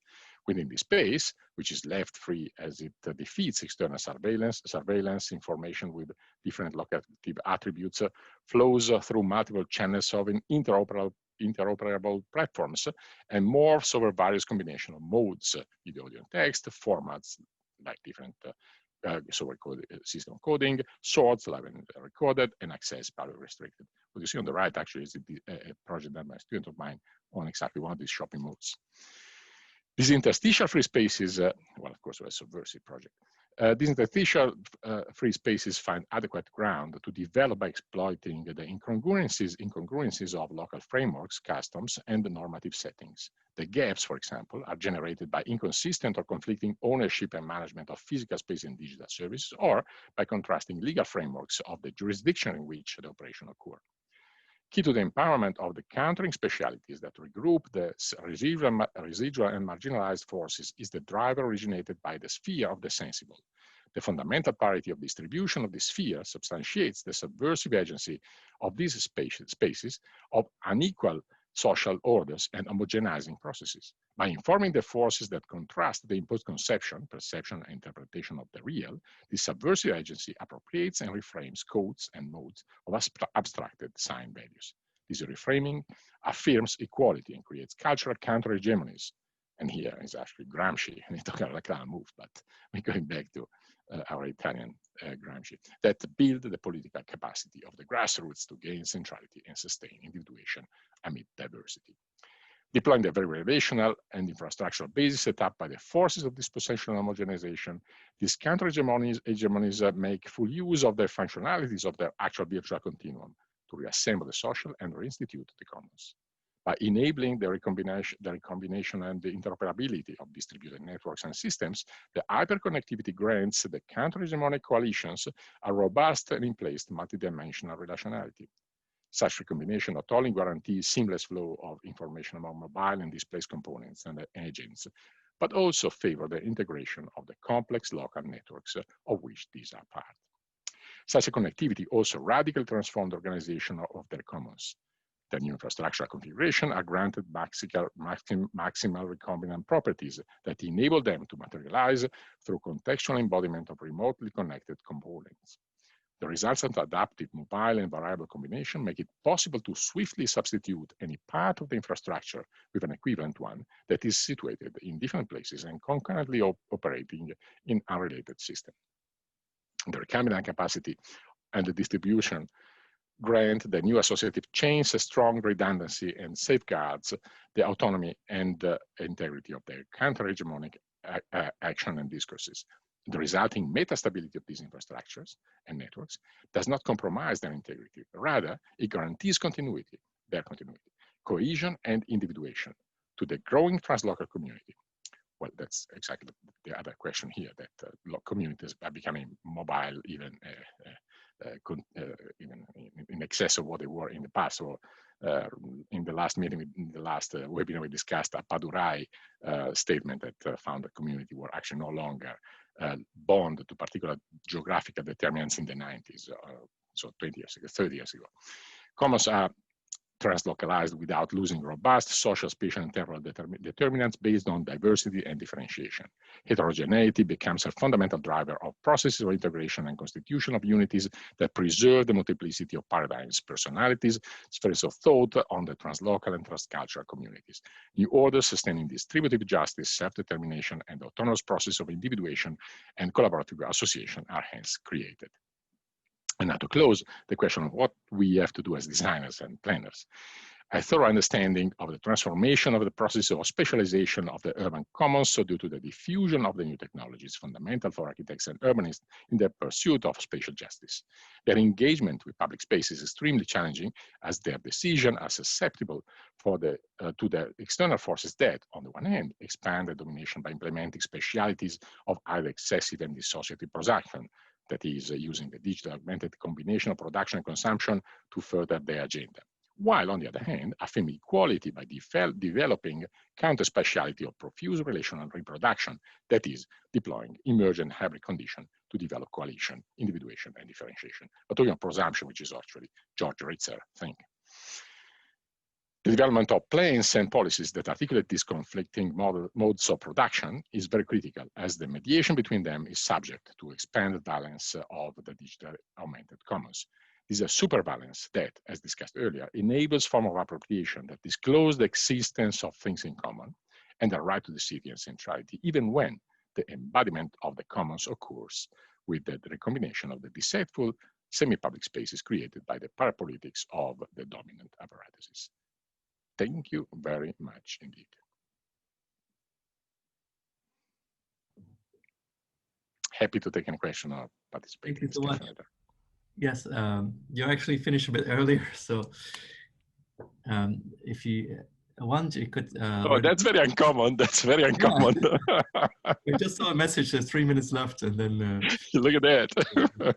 Within this space, which is left free as it defeats external surveillance information with different locative attributes, flows through multiple channels of interoperable platforms and morphs over various combinations of modes, video, audio, and text, formats like different system coding, sorts, live and recorded, and access power restricted. What you see on the right actually is a project done by a student of mine on exactly one of these shopping malls. These interstitial free spaces, well, of course, it was a subversive project. These interstitial free spaces find adequate ground to develop by exploiting the incongruencies of local frameworks, customs, and the normative settings. The gaps, for example, are generated by inconsistent or conflicting ownership and management of physical space and digital services, or by contrasting legal frameworks of the jurisdiction in which the operation occurs. Key to the empowerment of the countering specialities that regroup the residual and marginalized forces is the driver originated by the sphere of the sensible. The fundamental parity of distribution of the sphere substantiates the subversive agency of these spaces of unequal social orders and homogenizing processes. By informing the forces that contrast the imposed conception, perception, and interpretation of the real, the subversive agency appropriates and reframes codes and modes of abstracted sign values. This reframing affirms equality and creates cultural counter-hegemonies. And here is actually Gramsci, and it's talking like a move, but we're going back to our Italian Gramsci, that build the political capacity of the grassroots to gain centrality and sustain individuation amid diversity. Deploying the very relational and infrastructural basis set up by the forces of dispossession and homogenization, these counter-hegemonies make full use of the functionalities of their actual virtual continuum to reassemble the social and reinstitute the commons. By enabling the recombination and the interoperability of distributed networks and systems, the hyperconnectivity grants the counter-hegemonic coalitions a robust and in place multidimensional relationality. Such recombination not only guarantees seamless flow of information among mobile and displaced components and agents, but also favor the integration of the complex local networks of which these are part. Such a connectivity also radically transformed the organization of their commons. The new infrastructural configuration are granted maximal recombinant properties that enable them to materialize through contextual embodiment of remotely connected components. The results of the adaptive, mobile, and variable combination make it possible to swiftly substitute any part of the infrastructure with an equivalent one that is situated in different places and concurrently operating in unrelated systems. The recombinant capacity and the distribution grant the new associative chains a strong redundancy and safeguards the autonomy and integrity of their counter-hegemonic action and discourses. The resulting metastability of these infrastructures and networks does not compromise their integrity. Rather, it guarantees continuity, their continuity, cohesion, and individuation to the growing translocal community. Well, that's exactly the other question here, that communities are becoming mobile even in excess of what they were in the past. So in the last meeting, in the last webinar, we discussed a Padurai statement that found the community were actually no longer bound to particular geographical determinants in the 90s, so 20 years ago, 30 years ago. Commons are translocalized without losing robust social, spatial, and temporal determinants based on diversity and differentiation. Heterogeneity becomes a fundamental driver of processes of integration and constitution of unities that preserve the multiplicity of paradigms, personalities, spheres of thought on the translocal and transcultural communities. New orders sustaining distributive justice, self-determination, and autonomous process of individuation and collaborative association are hence created. And now to close, the question of what we have to do as designers and planners. A thorough understanding of the transformation of the process of specialization of the urban commons, so due to the diffusion of the new technologies, fundamental for architects and urbanists in their pursuit of spatial justice. Their engagement with public space is extremely challenging, as their decisions are susceptible to the external forces that, on the one hand, expand the domination by implementing specialities of either excessive and dissociative production, that is, using the digital augmented combination of production and consumption to further their agenda. While, on the other hand, affirm equality by developing counter-speciality of profuse relational reproduction, that is, deploying emergent hybrid condition to develop coalition, individuation, and differentiation. But talking of presumption, which is actually George Ritzer thing. The development of plans and policies that articulate these conflicting modes of production is very critical, as the mediation between them is subject to expanded balance of the digital augmented commons. This is a super balance that, as discussed earlier, enables form of appropriation that disclose the existence of things in common and the right to the city and centrality, even when the embodiment of the commons occurs with the recombination of the deceitful semi-public spaces created by the parapolitics of the dominant apparatuses. Thank you very much indeed. Happy to take any question or participate. Thank you so much. Yes, you actually finished a bit earlier, so if you want, you could. Oh, that's very uncommon. That's very uncommon. Yeah. We just saw a message. There's 3 minutes left, and then. Look at that.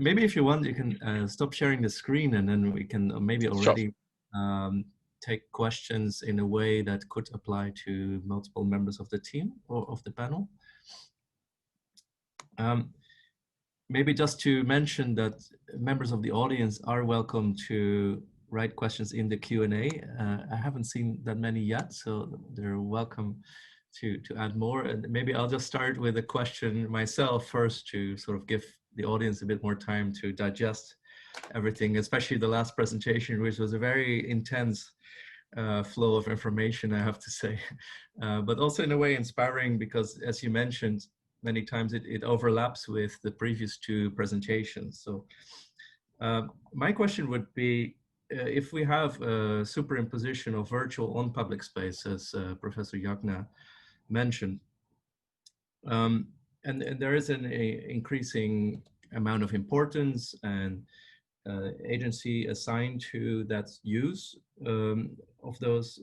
Maybe if you want, you can stop sharing the screen, and then we can maybe already. Sure. Take questions in a way that could apply to multiple members of the team or of the panel. Maybe just to mention that members of the audience are welcome to write questions in the Q&A. I haven't seen that many yet, so they're welcome to add more. And maybe I'll just start with a question myself first to sort of give the audience a bit more time to digest everything, especially the last presentation, which was a very intense flow of information, I have to say, but also in a way inspiring, because as you mentioned many times, it overlaps with the previous two presentations. So my question would be, if we have a superimposition of virtual on public space, as Professor Jagna mentioned, and there is an increasing amount of importance and agency assigned to that use of those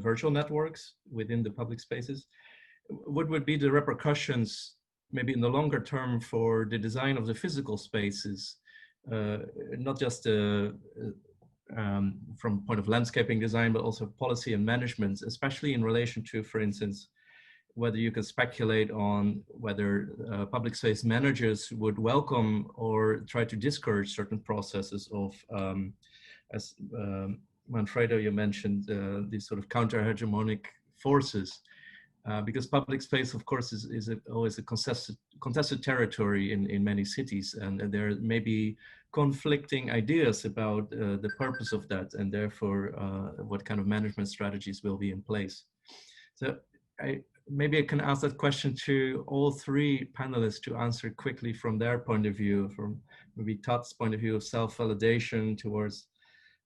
virtual networks within the public spaces, what would be the repercussions maybe in the longer term for the design of the physical spaces, not just from point of landscaping design, but also policy and management, especially in relation to, for instance, whether you can speculate on whether public space managers would welcome or try to discourage certain processes of, as Manfredo, you mentioned, these sort of counter-hegemonic forces. Because public space, of course, is always a contested territory in many cities, and there may be conflicting ideas about the purpose of that, and therefore what kind of management strategies will be in place. So maybe I can ask that question to all three panelists to answer quickly from their point of view, from maybe Todd's point of view of self-validation towards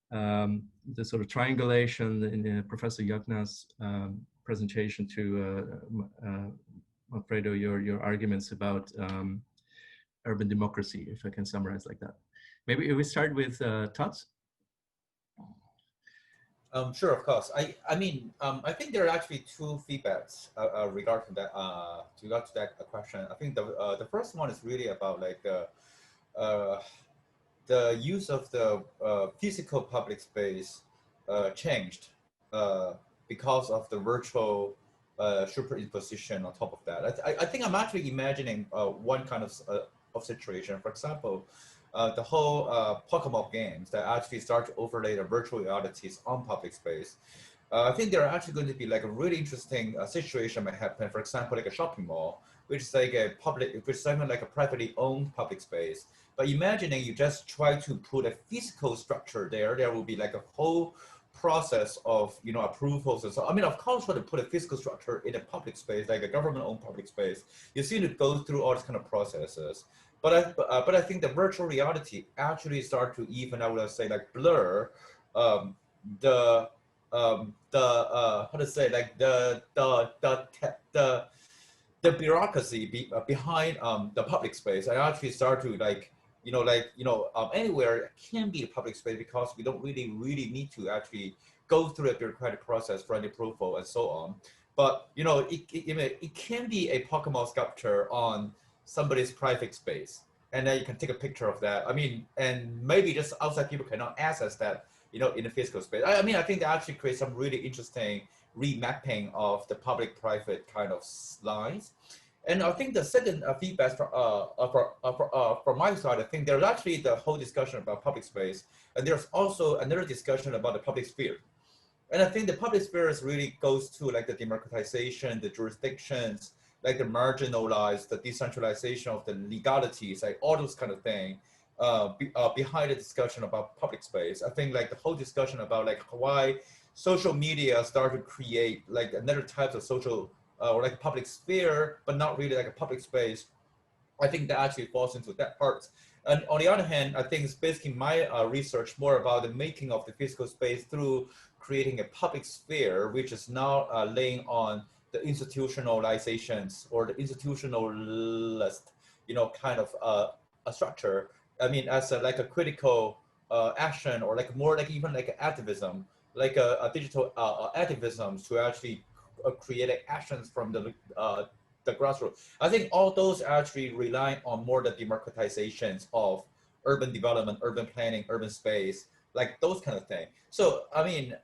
the sort of triangulation in Professor Jagna's presentation to Manfredo, your arguments about urban democracy, if I can summarize like that. Maybe we start with Todd. Sure, of course. I mean, I think there are actually two feedbacks regarding that question. I think the first one is really about like the use of the physical public space changed because of the virtual superimposition on top of that. I think I'm actually imagining one kind of situation. For example, the whole Pokemon games that actually start to overlay the virtual realities on public space. I think there are actually going to be like a really interesting situation might happen. For example, like a shopping mall, which is like a public, which is something like a privately owned public space. But imagining you just try to put a physical structure there, there will be like a whole process of, you know, approvals and so. I mean, of course, for to put a physical structure in a public space, like a government-owned public space, you seem to go through all these kind of processes. But I think the virtual reality actually start to even, I would say, like blur how to say, like the bureaucracy behind the public space. I actually start to like, anywhere it can be a public space because we don't really need to actually go through a bureaucratic process for any approval and so on. But you know, it can be a Pokemon sculpture on somebody's private space, and then you can take a picture of that. I mean, and maybe just outside people cannot access that, you know, in the physical space. I mean, I think that actually creates some really interesting remapping of the public-private kind of lines. And I think the second feedback from my side, I think there's actually the whole discussion about public space, and there's also another discussion about the public sphere. And I think the public sphere really goes to like the democratization, the jurisdictions, like the marginalized, the decentralization of the legalities, like all those kind of things behind the discussion about public space. I think like the whole discussion about like why social media start to create like another type of social or like public sphere, but not really like a public space. I think that actually falls into that part. And on the other hand, I think it's basically my research more about the making of the physical space through creating a public sphere, which is now laying on the institutionalizations or the institutionalist, you know, kind of a structure. I mean, as like a critical action, or like more like even like activism, like a digital activism to actually create actions from the grassroots. I think all those actually rely on more the democratizations of urban development, urban planning, urban space, like those kind of things. So, I mean,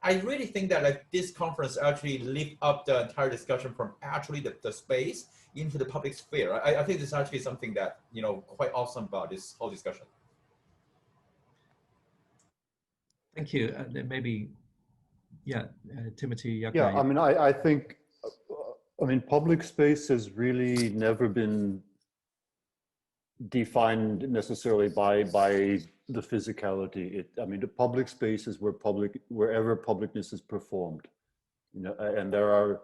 I really think that like this conference actually lift up the entire discussion from actually the space into the public sphere. I think this is actually something that, you know, quite awesome about this whole discussion. Thank you. Maybe, yeah, Timothy. Yeah, I mean, I think, I mean, public space has really never been defined necessarily by the physicality. I mean, the public space is wherever publicness is performed, you know, and there are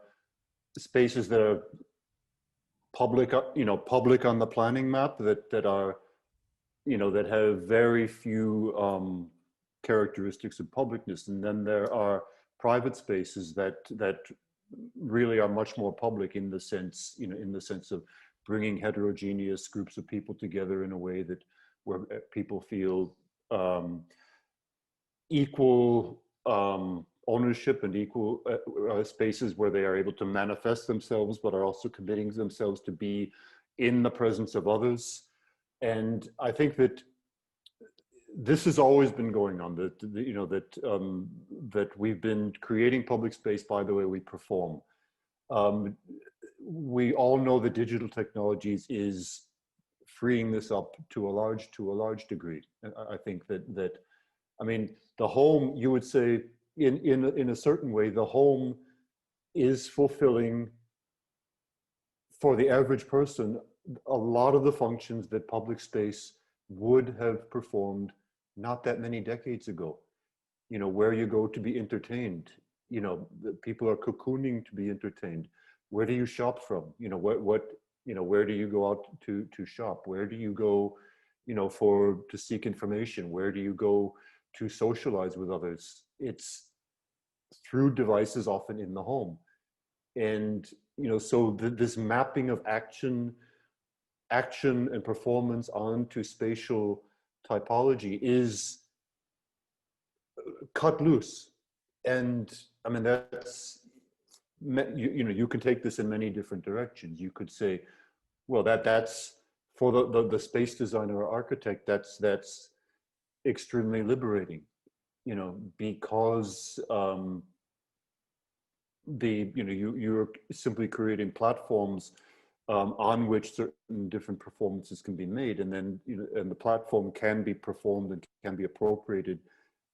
spaces that are public, you know, public on the planning map that are, you know, that have very few characteristics of publicness, and then there are private spaces that really are much more public in the sense, you know, in the sense of bringing heterogeneous groups of people together in a way that where people feel equal ownership and equal spaces where they are able to manifest themselves, but are also committing themselves to be in the presence of others. And I think that this has always been going on, that you know, that that we've been creating public space by the way we perform. We all know that digital technologies is freeing this up to a large degree. And I think that I mean, the home, you would say, in a certain way, the home is fulfilling, for the average person, a lot of the functions that public space would have performed not that many decades ago. You know, where you go to be entertained, you know, people are cocooning to be entertained. Where do you shop from? You know, you know, where do you go out to shop? Where do you go, you know, to seek information? Where do you go to socialize with others? It's through devices, often in the home. And, you know, so this mapping of action and performance onto spatial typology is cut loose. And I mean, that's, you know, you can take this in many different directions. You could say, well, that's for the space designer or architect, that's extremely liberating, you know, because you know, you're simply creating platforms on which certain different performances can be made, and then, you know, and the platform can be performed and can be appropriated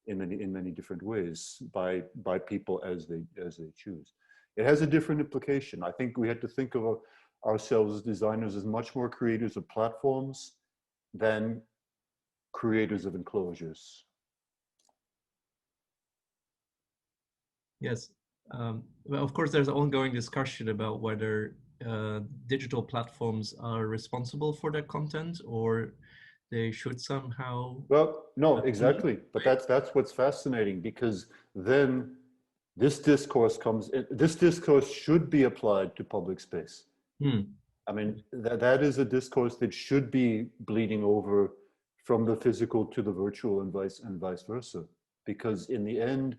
in many different ways by people as they choose. It has a different implication. I think we had to think of ourselves as designers as much more creators of platforms than creators of enclosures. Yes. Well, of course, there's ongoing discussion about whether digital platforms are responsible for their content, or they should somehow. Well, no, exactly. But that's what's fascinating, because then this discourse comes in. This discourse should be applied to public space. I mean, that is a discourse that should be bleeding over from the physical to the virtual and vice versa. Because in the end,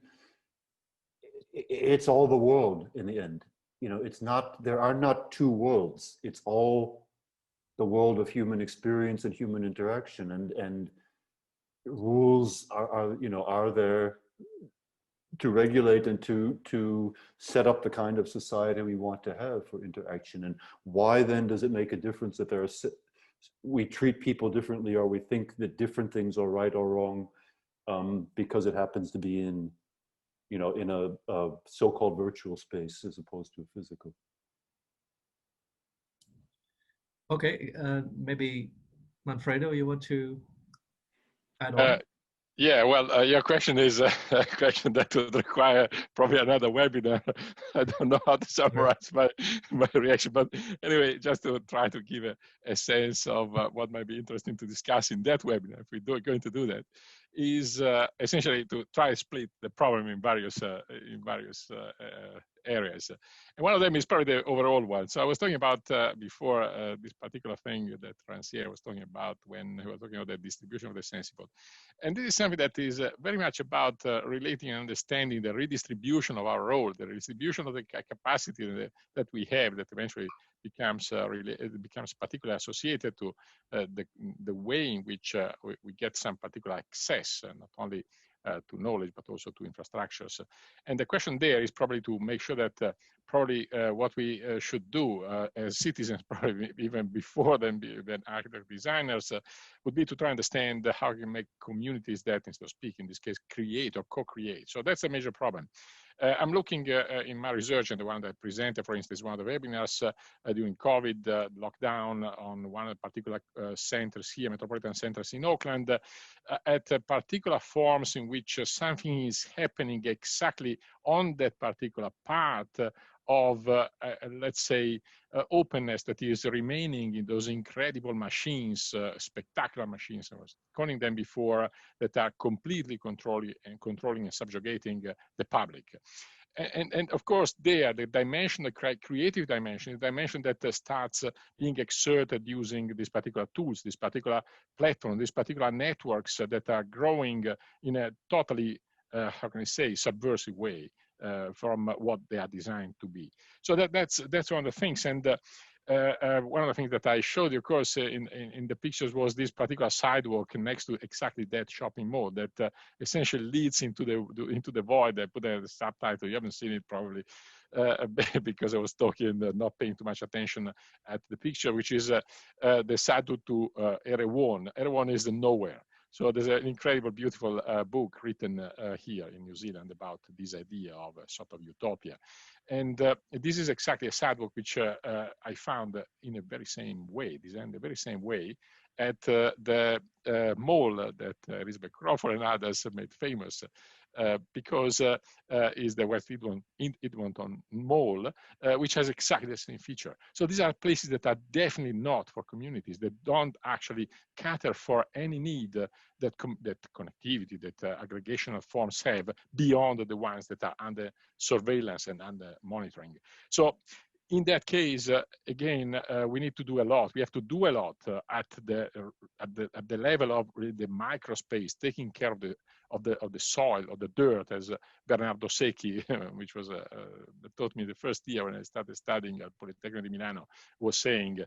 it's all the world in the end. You know, it's not, there are not two worlds. It's all the world of human experience and human interaction, and rules are you know, are there to regulate and to set up the kind of society we want to have for interaction. And why then does it make a difference that we treat people differently, or we think that different things are right or wrong because it happens to be in, you know, in a so-called virtual space as opposed to a physical. Okay, maybe Manfredo, you want to add on? Yeah, well, your question is a question that would require probably another webinar. I don't know how to summarize my reaction, but anyway, just to try to give a sense of what might be interesting to discuss in that webinar, if we're going to do that, is essentially to try to split the problem in various areas. And one of them is probably the overall one. So I was talking about before this particular thing that Rancière was talking about when he was talking about the distribution of the sensible. And this is something that is very much about relating and understanding the redistribution of our role, the redistribution of the capacity that we have, that eventually becomes particularly associated to the way in which we get some particular access, not only to knowledge, but also to infrastructures. And the question there is probably to make sure that what we should do as citizens, probably even before than architect designers, would be to try and understand how you can make communities that, instead of speak, in this case, create or co-create. So that's a major problem. I'm looking in my research, and the one that I presented, for instance, one of the webinars during COVID lockdown on one of the particular centers here, metropolitan centers in Auckland, at particular forms in which something is happening exactly on that particular part of, let's say, openness that is remaining in those incredible machines, spectacular machines, I was calling them before, that are completely controlling and subjugating the public. And of course, there, the dimension, the creative dimension, the dimension that starts being exerted using these particular tools, this particular platform, these particular networks that are growing in a totally, how can I say, subversive way from what they are designed to be. So that's one of the things. And one of the things that I showed you, of course, in the pictures was this particular sidewalk next to exactly that shopping mall that essentially leads into the void. I put a subtitle. You haven't seen it probably because I was talking, not paying too much attention at the picture, which is the sidewalk to Erewhon. Erewhon is the nowhere. So there's an incredible, beautiful book written here in New Zealand about this idea of a sort of utopia. And this is exactly a sidewalk which I found in a very same way, designed the very same way at the mall that Elizabeth Crawford and others made famous because is the West Edmonton Mall, which has exactly the same feature. So these are places that are definitely not for communities, that don't actually cater for any need that connectivity, that aggregational forms have beyond the ones that are under surveillance and under monitoring. So in that case, again, we need to do a lot. We have to do a lot at the level of the microspace, taking care of the soil, of the dirt, as Bernardo Secchi, which was taught me the first year when I started studying at Politecnico di Milano, was saying.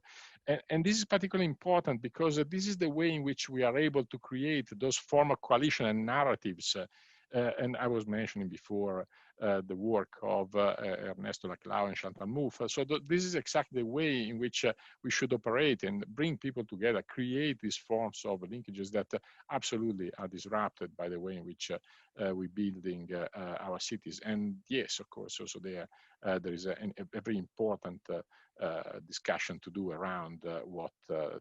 And this is particularly important because this is the way in which we are able to create those form of coalition and narratives. And I was mentioning before the work of Ernesto Laclau and Chantal Mouffe. So this is exactly the way in which we should operate and bring people together, create these forms of linkages that absolutely are disrupted by the way in which we're building our cities. And yes, of course, also there is a very important discussion to do around what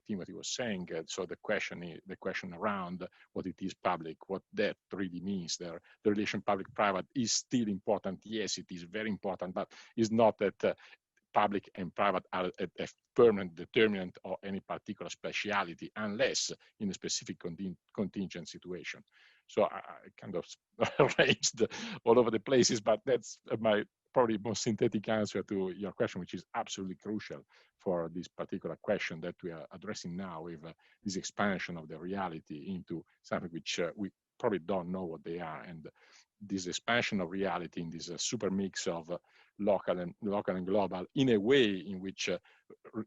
Timothy was saying. So the question around what it is public, what that really means. The relation public-private is still important. Yes, it is very important, but it's not that public and private are a permanent determinant of any particular speciality, unless in a specific contingent situation. So I kind of arranged all over the places, but that's my probably most synthetic answer to your question, which is absolutely crucial for this particular question that we are addressing now with this expansion of the reality into something which we probably don't know what they are. And this expansion of reality in this super mix of local and global in a way in which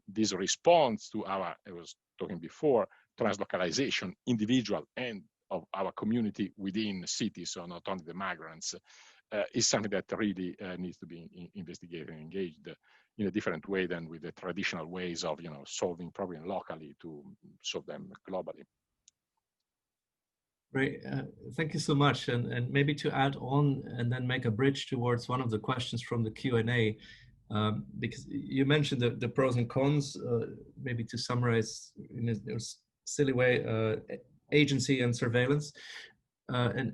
this responds to our, I was talking before, translocalization, individual and of our community within cities, so not only the migrants, is something that really needs to be investigated and engaged in a different way than with the traditional ways of solving problems locally to solve them globally. Great, thank you so much. And maybe to add on and then make a bridge towards one of the questions from the Q&A, because you mentioned the pros and cons, maybe to summarize in a silly way, agency and surveillance. And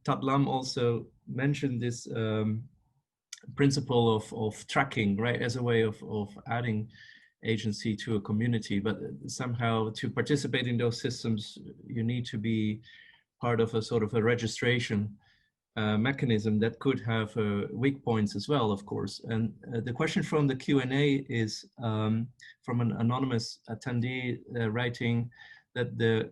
Tablam also mentioned this principle of tracking, right, as a way of adding agency to a community, but somehow to participate in those systems, you need to be part of a sort of a registration mechanism that could have weak points as well, of course. And the question from the Q&A is from an anonymous attendee writing that the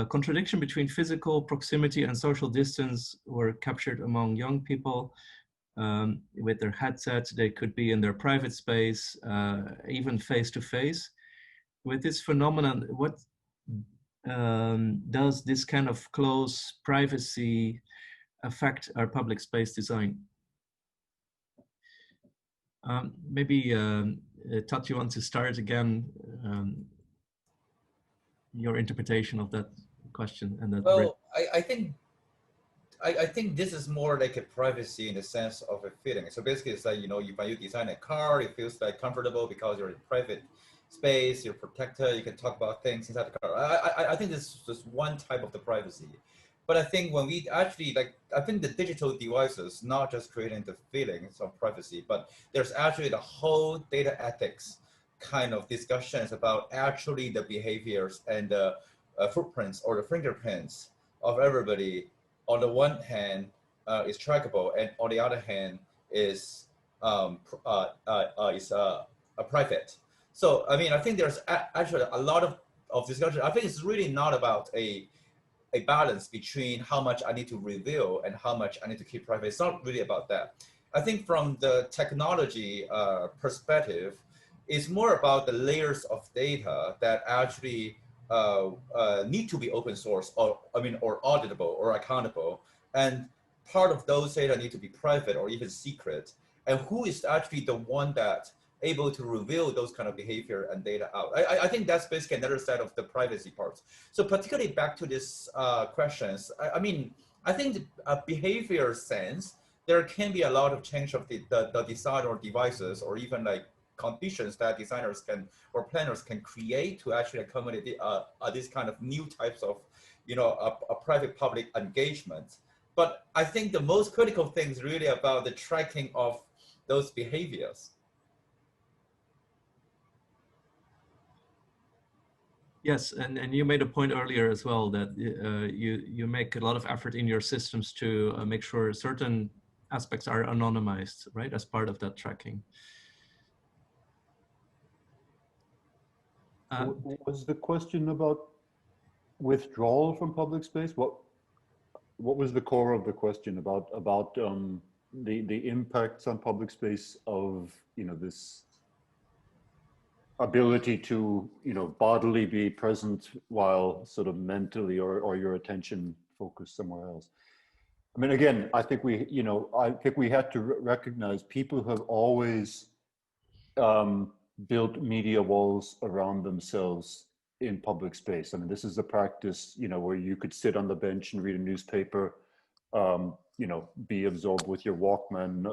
contradiction between physical proximity and social distance were captured among young people with their headsets. They could be in their private space, even face-to-face. With this phenomenon, what does this kind of close privacy affect our public space design? Maybe Tat, you want to start again, your interpretation of that question and that. Well, I think this is more like a privacy in the sense of a feeling. So basically, it's like, when you design a car, it feels like comfortable because you're in private space, you're protected, you can talk about things inside the car. I think this is just one type of the privacy. But I think when we actually, I think the digital devices, not just creating the feelings of privacy, but there's actually the whole data ethics kind of discussions about actually the behaviors and the footprints or the fingerprints of everybody. On the one hand, is trackable, and on the other hand, is private. So I mean, I think there's actually a lot of discussion. I think it's really not about a balance between how much I need to reveal and how much I need to keep private. It's not really about that. I think from the technology perspective, It's more about the layers of data that actually need to be open source, or auditable or accountable. And part of those data need to be private or even secret. And who is actually the one that able to reveal those kind of behavior and data out? I think that's basically another side of the privacy part. So particularly back to this questions, I think the behavior sense, there can be a lot of change of the design or devices, or even like conditions that designers can or planners can create to actually accommodate this kind of new types of, a private-public engagement. But I think the most critical thing is really about the tracking of those behaviors. Yes, and you made a point earlier as well that you make a lot of effort in your systems to make sure certain aspects are anonymized, right, as part of that tracking. Was the question about withdrawal from public space? What was the core of the question about the impacts on public space of this ability to bodily be present while sort of mentally or your attention focused somewhere else? I mean, again, I think we had to recognize people have always built media walls around themselves in public space. I mean, this is a practice, where you could sit on the bench and read a newspaper, be absorbed with your Walkman,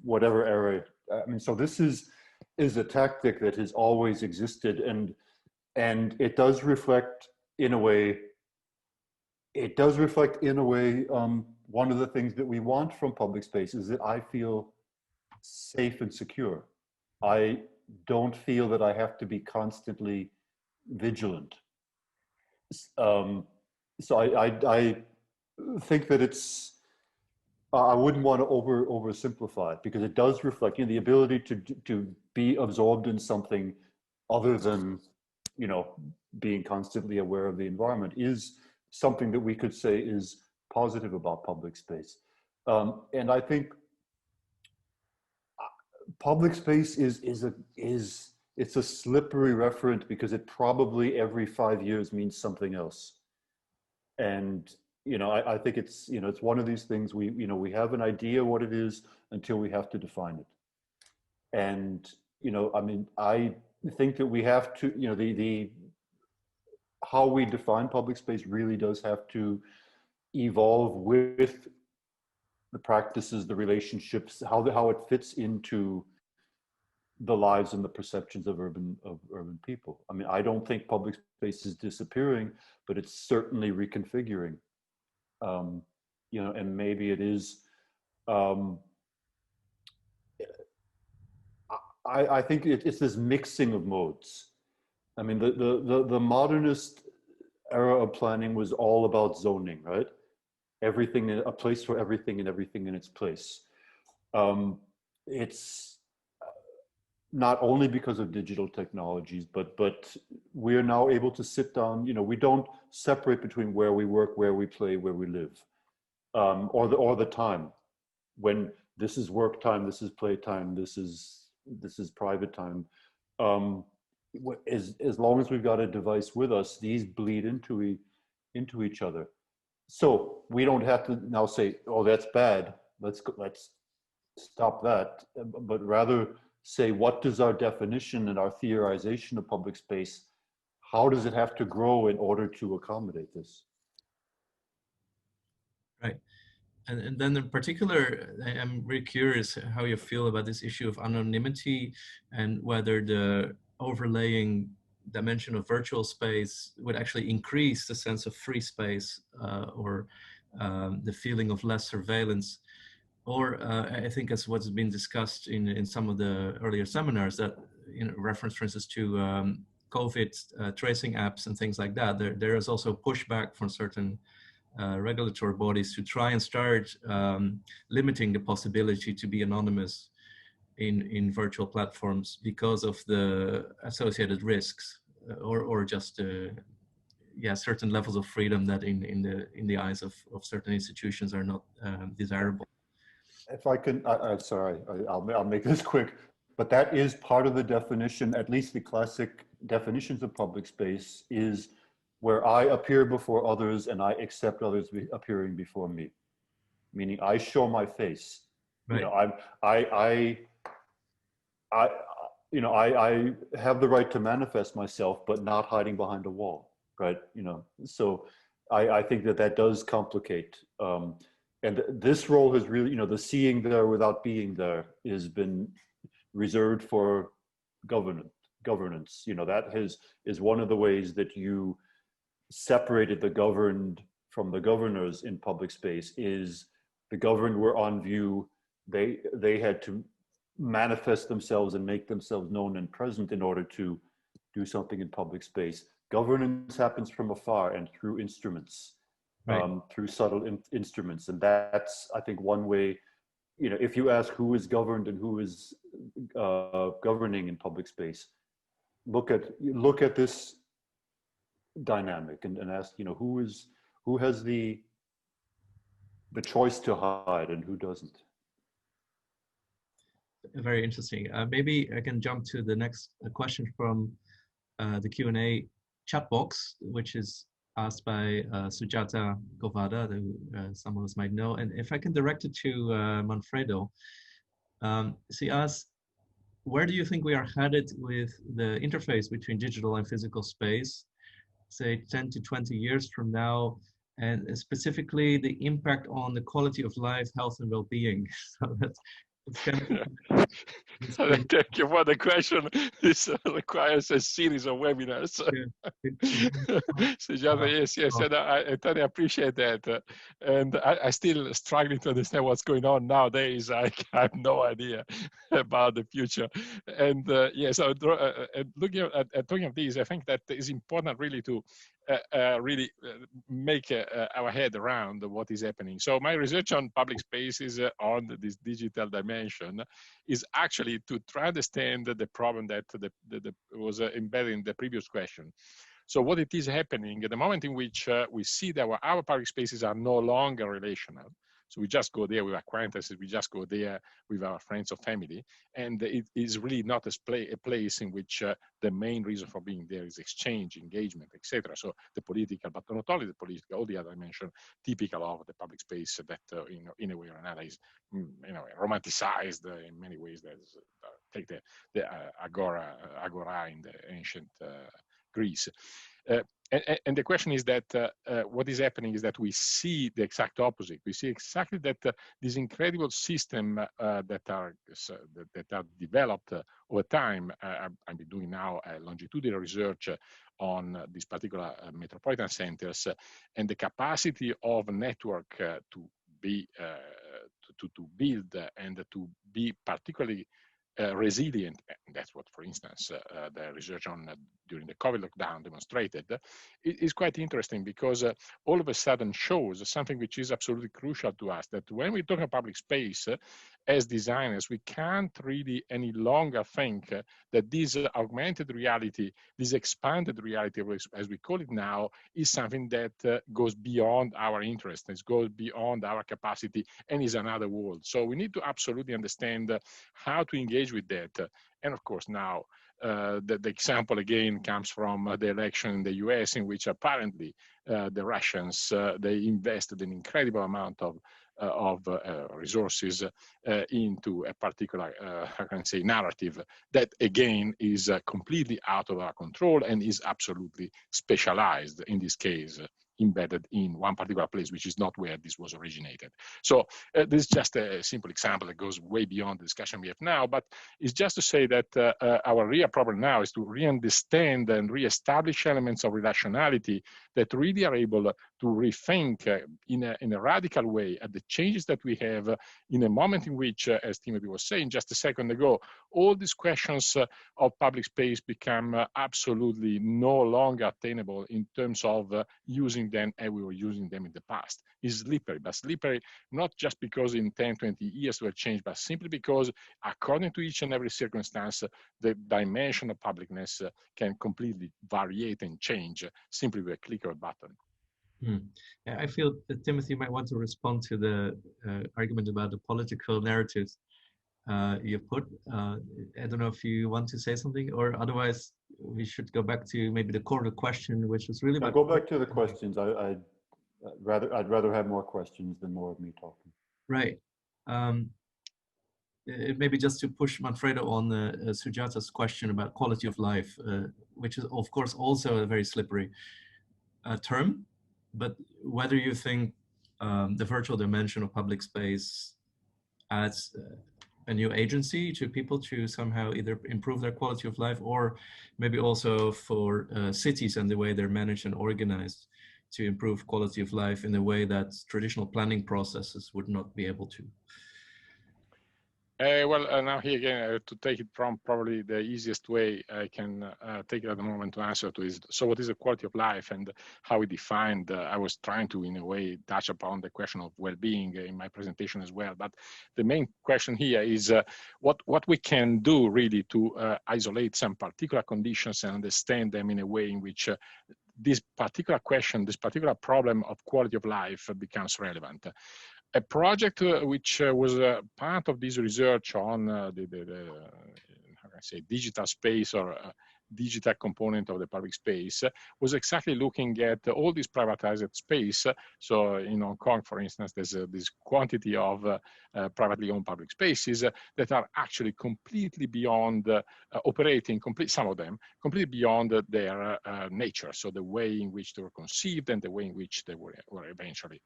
whatever area. I mean, so this is a tactic that has always existed, and it does reflect in a way. One of the things that we want from public space is that I feel safe and secure. I don't feel that I have to be constantly vigilant. So I think that it's, I wouldn't want to oversimplify it, because it does reflect the ability to be absorbed in something other than being constantly aware of the environment is something that we could say is positive about public space. And I think public space it's a slippery referent, because it probably every 5 years means something else. And I think it's it's one of these things we have an idea what it is until we have to define it. And I mean, I think that we have to the how we define public space really does have to evolve with the practices, the relationships, how it fits into the lives and the perceptions of urban people. I mean, I don't think public space is disappearing, but it's certainly reconfiguring. And maybe it is. I think it's this mixing of modes. I mean, the modernist era of planning was all about zoning, right? Everything, a place for everything and everything in its place. It's not only because of digital technologies, but we're now able to sit down. We don't separate between where we work, where we play, where we live, or the time. When this is work time, this is play time, this is private time. As long as we've got a device with us, these bleed into each other. So we don't have to now say, "Oh, that's bad. Let's stop that," but rather say, what does our definition and our theorization of public space, how does it have to grow in order to accommodate this? Right. And then in particular, I'm really curious how you feel about this issue of anonymity, and whether the overlaying dimension of virtual space would actually increase the sense of free space, or the feeling of less surveillance. Or I think as what's been discussed in some of the earlier seminars, that reference, for instance, to COVID tracing apps and things like that, there is also pushback from certain regulatory bodies to try and start limiting the possibility to be anonymous in virtual platforms because of the associated risks, or just certain levels of freedom that in the eyes of certain institutions are not desirable. If I can, I'm sorry, I'll make this quick, but that is part of the definition, at least the classic definitions of public space is where I appear before others and I accept others appearing before me, meaning I show my face. Right. You know, I, you know, I have the right to manifest myself, but not hiding behind a wall, right? You know, so I think that that does complicate. And this role has really, you know, the seeing there without being there has been reserved for governance. You know, that is one of the ways that you separated the governed from the governors in public space. Is the governed were on view, they had to manifest themselves and make themselves known and present in order to do something in public space. Governance happens from afar and through instruments, Right. Through subtle instruments. And that's, I think, one way, you know, if you ask who is governed and who is governing in public space, look at this dynamic and ask, you know, who has the choice to hide and who doesn't. Very interesting. Maybe I can jump to the next question from the Q&A chat box, which is asked by Sujata Govada, who some of us might know. And if I can direct it to Manfredo, she asks, where do you think we are headed with the interface between digital and physical space, say 10 to 20 years from now, and specifically the impact on the quality of life, health, and well-being? So that's Thank you for the question. This requires a series of webinars. Yes, and I totally appreciate that. And I still struggling to understand what's going on nowadays. I have no idea about the future. And so looking at talking of these, I think that it's important really to really make our head around what is happening. So my research on public spaces on this digital dimension is actually to try to understand the problem that was embedded in the previous question. So what it is happening at the moment in which we see that our public spaces are no longer relational. So we just go there with acquaintances, we just go there with our friends or family, and it is really not a place in which the main reason for being there is exchange, engagement, etc. So the political, but not only the political, all the other dimensions typical of the public space that, in a way or another is, romanticized in many ways. Take the agora in the ancient Greece. And the question is that what is happening is that we see the exact opposite. We see exactly that this incredible system that are developed over time. I've been doing now longitudinal research on these particular metropolitan centers, and the capacity of a network to be to build and to be particularly resilient. And that's what, for instance, the research on during the COVID lockdown demonstrated. It is quite interesting because all of a sudden shows something which is absolutely crucial to us, that when we talk about public space, as designers, we can't really any longer think that this augmented reality, this expanded reality, as we call it now, is something that goes beyond our interest, it goes beyond our capacity, and is another world. So we need to absolutely understand how to engage with that. And of course, now the example again comes from the election in the US, in which apparently the Russians, they invested an incredible amount of resources into a particular, how can I say, narrative that again is completely out of our control and is absolutely specialized, in this case, embedded in one particular place, which is not where this was originated. So this is just a simple example that goes way beyond the discussion we have now, but it's just to say that our real problem now is to re-understand and re-establish elements of relationality that really are able to rethink in a radical way at the changes that we have in a moment in which, as Timothy was saying just a second ago, all these questions of public space become absolutely no longer attainable in terms of using them as we were using them in the past. It's slippery, but slippery not just because in 10, 20 years will change, but simply because according to each and every circumstance, the dimension of publicness can completely variate and change simply with a click of a button. Yeah, I feel that Timothy might want to respond to the argument about the political narratives you put. I don't know if you want to say something, or otherwise we should go back to maybe the core of the question, which was really I'll about. go back to the questions. I'd rather have more questions than more of me talking. Right. Maybe just to push Manfredo on Sujata's question about quality of life, which is of course also a very slippery term, but whether you think the virtual dimension of public space adds a new agency to people to somehow either improve their quality of life, or maybe also for cities and the way they're managed and organized to improve quality of life in a way that traditional planning processes would not be able to. Well, now here again, to take it from probably the easiest way I can take it at the moment to answer to is, so what is the quality of life and how we defined, I was trying to, in a way, touch upon the question of well-being in my presentation as well. But the main question here is what we can do really to isolate some particular conditions and understand them in a way in which this particular question, this particular problem of quality of life becomes relevant. A project which was part of this research on how can I say, digital space or digital component of the public space was exactly looking at all this privatized space. So in Hong Kong, for instance, there's this quantity of privately owned public spaces that are actually completely beyond operating, some of them, completely beyond their nature. So the way in which they were conceived and the way in which they were eventually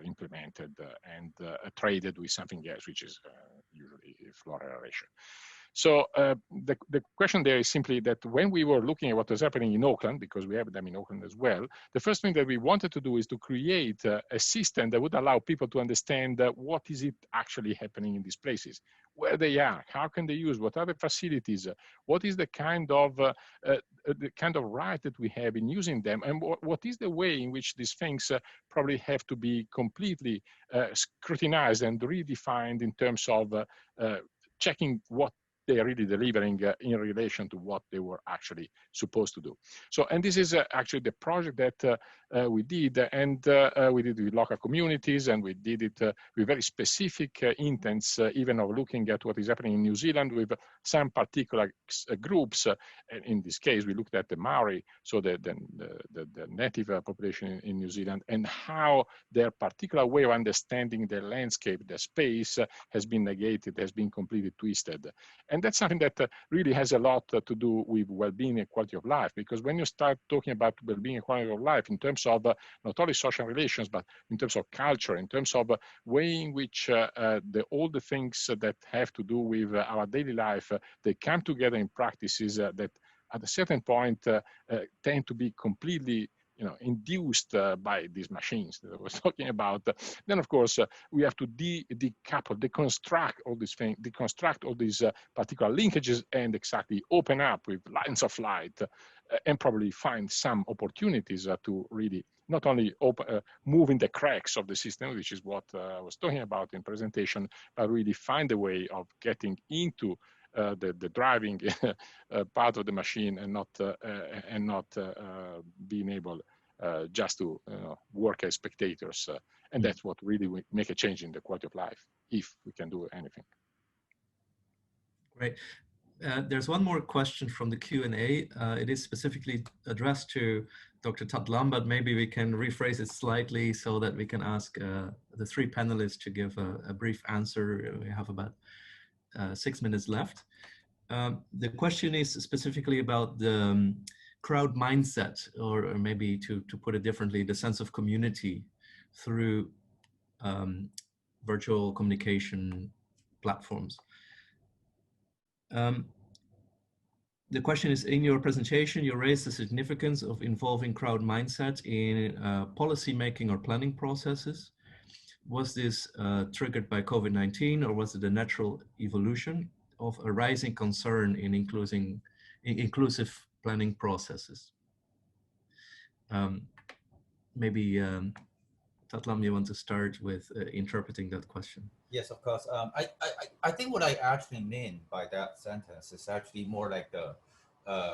implemented and traded with something else, which is usually floral aeration. So the question there is simply that when we were looking at what was happening in Auckland, because we have them in Auckland as well, the first thing that we wanted to do is to create a system that would allow people to understand what is it actually happening in these places, where they are, how can they use, what are the facilities, what is the kind of right that we have in using them, and what is the way in which these things probably have to be completely scrutinized and redefined in terms of checking what they are really delivering in relation to what they were actually supposed to do. So, and this is actually the project that we did, and we did it with local communities, and we did it with very specific intents, even of looking at what is happening in New Zealand with some particular groups. In this case, we looked at the Maori, so the native population in New Zealand, and how their particular way of understanding the landscape, the space, has been negated, has been completely twisted. And that's something that really has a lot to do with well-being and quality of life, because when you start talking about well-being and quality of life in terms of not only social relations, but in terms of culture, in terms of way in which all the things that have to do with our daily life, they come together in practices that at a certain point tend to be completely induced by these machines that I was talking about. Then, of course, we have to decouple, deconstruct all these things, deconstruct all these particular linkages, and exactly open up with lines of light, and probably find some opportunities to really not only move in the cracks of the system, which is what I was talking about in presentation, but really find a way of getting into the driving part of the machine, and not being able just to work as spectators. And that's what really will make a change in the quality of life, if we can do anything. Great. There's one more question from the Q&A. It is specifically addressed to Dr. Tatlam, but maybe we can rephrase it slightly so that we can ask the three panelists to give a brief answer. We have about 6 minutes left. The question is specifically about the crowd mindset, or maybe to put it differently, the sense of community through virtual communication platforms. The question is, in your presentation, you raised the significance of involving crowd mindset in policy making or planning processes. Was this triggered by COVID-19, or was it a natural evolution of a rising concern in inclusive planning processes? Maybe Tatlam, you want to start with interpreting that question? Yes, of course. I think what I actually mean by that sentence is actually more like the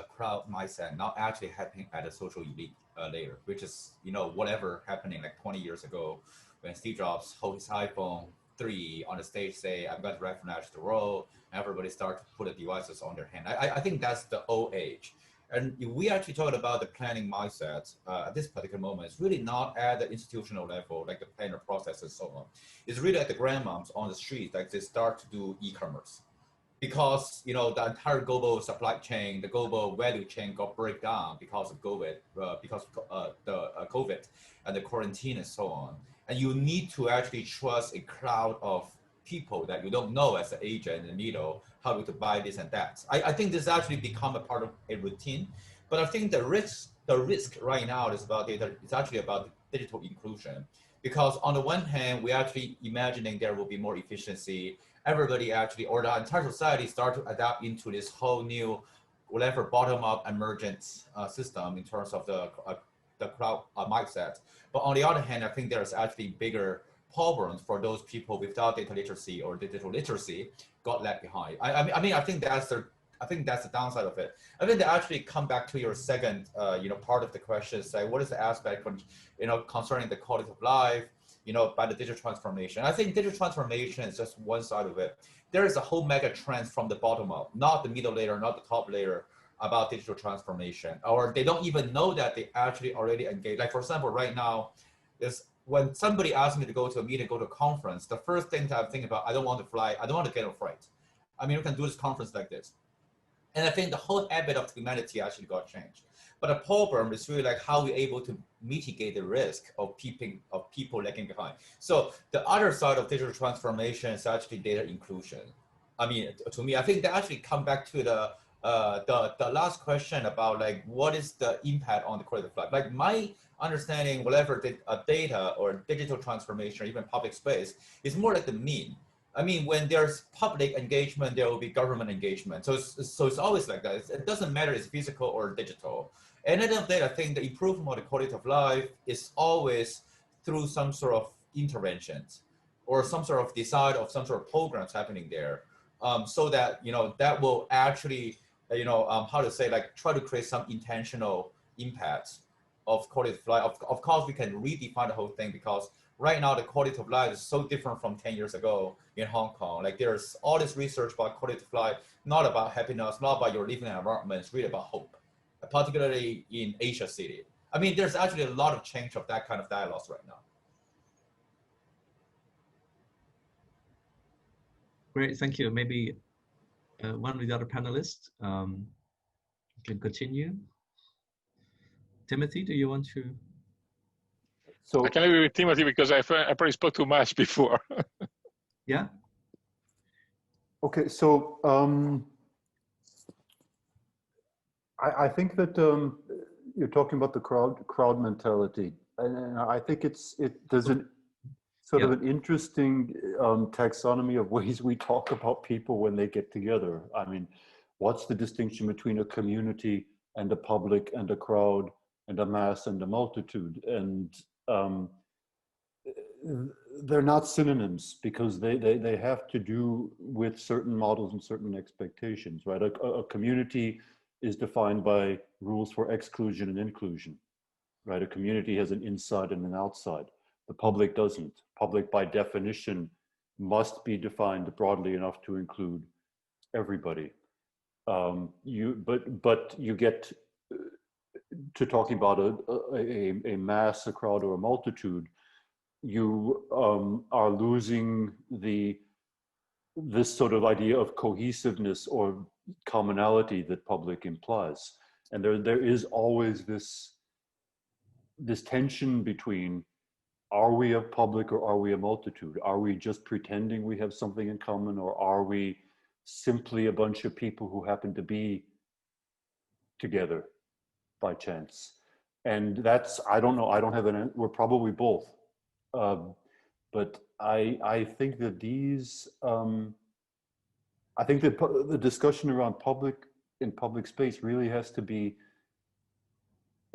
crowd mindset now actually happening at a social elite layer, which is, whatever happening like 20 years ago when Steve Jobs hold his iPhone 3 on the stage, say, I'm going to revolutionize the world, and everybody start to put the devices on their hand. I think that's the old age. And if we actually talk about the planning mindset at this particular moment, it's really not at the institutional level, like the planner process and so on. It's really at the grandmoms on the street, like they start to do e-commerce. Because the entire global supply chain, the global value chain got break down because of COVID, COVID and the quarantine and so on. And you need to actually trust a crowd of people that you don't know as an agent in the middle, how to buy this and that. I think this actually become a part of a routine. But I think the risk right now is about data. It's actually about digital inclusion, because on the one hand, we're actually imagining there will be more efficiency. Everybody actually, or the entire society start to adapt into this whole new, whatever bottom-up emergence system in terms of the crowd mindset. But on the other hand, I think there's actually bigger problems for those people without data literacy or digital literacy got left behind. I mean, I think that's the downside of it. I think they actually come back to your second, part of the question, say, what is the aspect, concerning the quality of life, by the digital transformation. I think digital transformation is just one side of it. There is a whole mega trend from the bottom up, not the middle layer, not the top layer, about digital transformation, or they don't even know that they actually already engaged. Like, for example, right now, is when somebody asks me to go to a meeting, go to a conference, the first thing that I think about, I don't want to fly, I don't want to get on a flight. I mean, we can do this conference like this. And I think the whole habit of humanity actually got changed. But the problem is really like how we're able to mitigate the risk of people lagging behind. So the other side of digital transformation is actually data inclusion. I mean, to me, I think they actually come back to the last question about like, what is the impact on the quality of life? Like my understanding, whatever data or digital transformation, or even public space, is more like the mean. I mean, when there's public engagement, there will be government engagement. So it's always like that. It doesn't matter if it's physical or digital. And at the end of the day, I think the improvement of the quality of life is always through some sort of interventions or some sort of design of some sort of programs happening there, so that, that will actually, how to say, like try to create some intentional impact of quality of life. Of course, we can redefine the whole thing, because right now the quality of life is so different from 10 years ago in Hong Kong. Like there's all this research about quality of life, not about happiness, not about your living environment, it's really about hope, particularly in Asia City. I mean, there's actually a lot of change of that kind of dialogues right now. Great, thank you. Maybe one of the other panelists can continue. Timothy, do you want to? So I can agree with Timothy because I probably spoke too much before. Yeah. Okay, so I think that you're talking about the crowd mentality, and I think there's an sort of an interesting taxonomy of ways we talk about people when they get together. I mean, what's the distinction between a community and a public and a crowd and a mass and a multitude? And they're not synonyms, because they have to do with certain models and certain expectations, right? A community is defined by rules for exclusion and inclusion, right? A community has an inside and an outside. The public doesn't. Public, by definition, must be defined broadly enough to include everybody. But you get to talking about a mass, a crowd, or a multitude, you are losing this sort of idea of cohesiveness or commonality that public implies. And there is always this tension between, are we a public or are we a multitude? Are we just pretending we have something in common, or are we simply a bunch of people who happen to be together by chance? And that's, I don't know, I don't have we're probably both. But I think that I think that the discussion around public space really has to be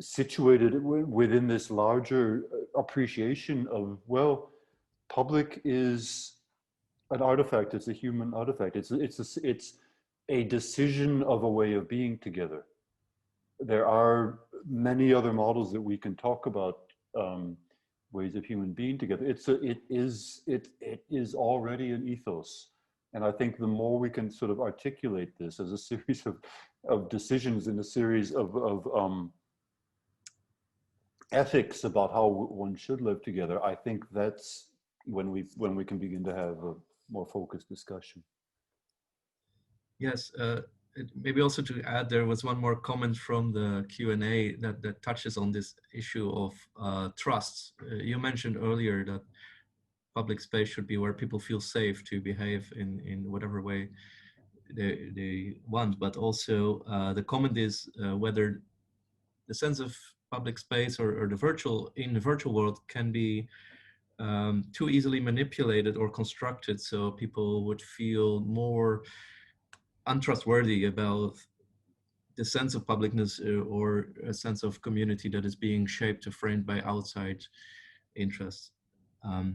situated within this larger appreciation of, well, public is an artifact. It's a human artifact. It's a decision of a way of being together. There are many other models that we can talk about, ways of human being together. It is already an ethos. And I think the more we can sort of articulate this as a series of decisions in a series of ethics about how one should live together, I think that's when we can begin to have a more focused discussion. Yes, maybe also to add, there was one more comment from the Q&A that touches on this issue of trust. You mentioned earlier that public space should be where people feel safe to behave in whatever way they want, but also the comment is whether the sense of public space or the virtual world can be too easily manipulated or constructed, so people would feel more untrustworthy about the sense of publicness or a sense of community that is being shaped or framed by outside interests. I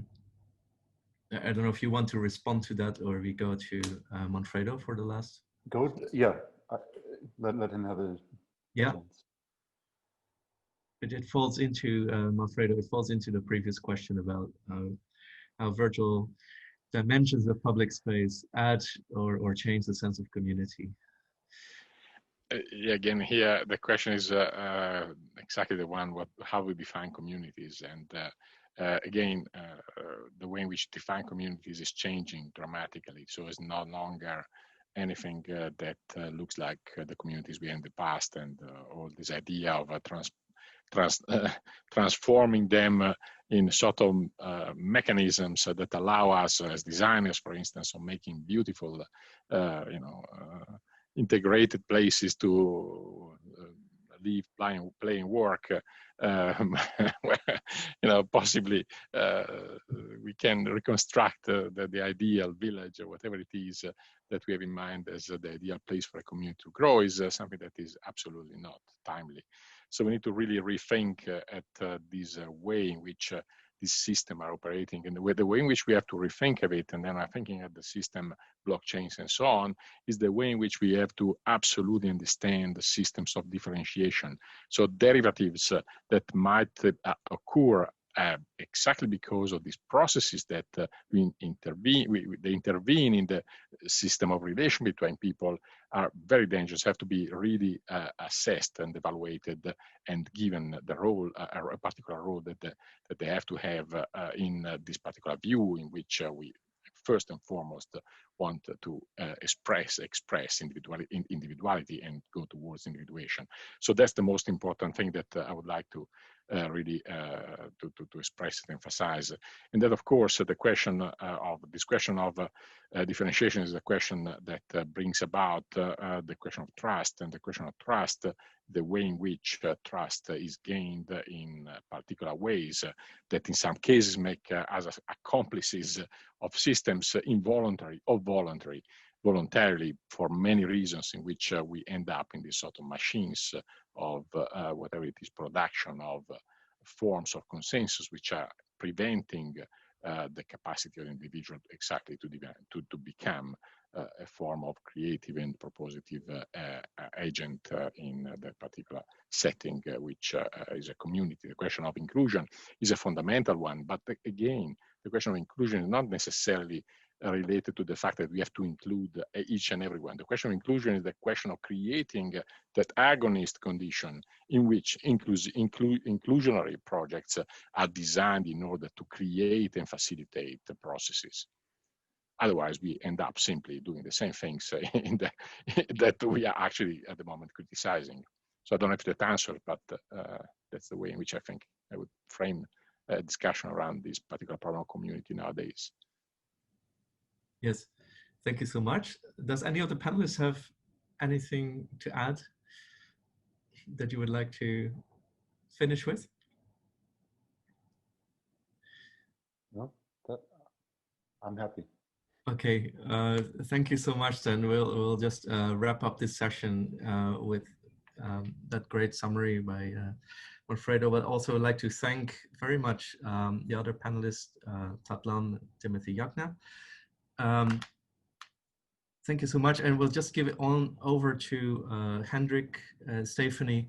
don't know if you want to respond to that, or we go to Manfredo for the last. Yeah, let him have a chance. But it falls into, Manfredo, it falls into the previous question about how virtual dimensions of public space add or change the sense of community. Yeah, again, here the question is exactly the one: how we define communities, and again, the way in which define communities is changing dramatically. So it's no longer anything that looks like the communities we had in the past, and all this idea of transforming them in sort of mechanisms that allow us as designers, for instance, of making beautiful, integrated places to live, play, and work. Where, possibly we can reconstruct the ideal village or whatever it is that we have in mind as the ideal place for a community to grow is something that is absolutely not timely. So we need to really rethink at this way in which these systems are operating, and the way in which we have to rethink of it, and then I'm thinking at the system, blockchains and so on, is the way in which we have to absolutely understand the systems of differentiation. So derivatives that might occur exactly because of these processes that they intervene in the system of relation between people are very dangerous, have to be really assessed and evaluated and given the role, a particular role that they have to have in this particular view in which we first and foremost want to express individuality and go towards individuation. So that's the most important thing that I would like to really to express and emphasize. And then, of course, the question of differentiation is a question that brings about the question of trust, and the question of trust, the way in which trust is gained in particular ways that in some cases make us accomplices of systems involuntary or voluntarily for many reasons, in which we end up in these sort of machines of whatever it is, production of forms of consensus which are preventing the capacity of the individual exactly to become a form of creative and propositive agent in that particular setting, which is a community. The question of inclusion is a fundamental one, but again, the question of inclusion is not necessarily related to the fact that we have to include each and everyone. The question of inclusion is the question of creating that agonist condition in which inclusionary projects are designed in order to create and facilitate the processes. Otherwise, we end up simply doing the same things that we are actually at the moment criticizing. So I don't know if that answers, but that's the way in which I think I would frame a discussion around this particular problem of community nowadays. Yes, thank you so much. Does any of the panelists have anything to add that you would like to finish with? No, I'm happy. Okay, thank you so much. Then we'll just wrap up this session with that great summary by Manfredo. But also I'd like to thank very much the other panelists, Tatlan, Timothy Yagna. Thank you so much. And we'll just give it on over to Hendrik, Stephanie.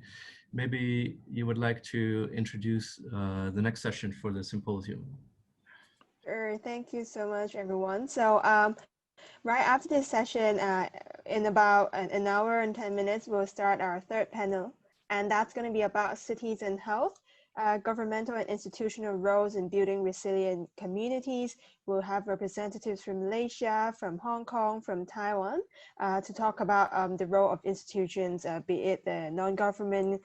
Maybe you would like to introduce the next session for the symposium. Sure. Thank you so much, everyone. So right after this session, in about an hour and 10 minutes, we'll start our third panel. And that's going to be about cities and health, governmental and institutional roles in building resilient communities. We'll have representatives from Malaysia, from Hong Kong, from Taiwan, to talk about the role of institutions, be it the non-government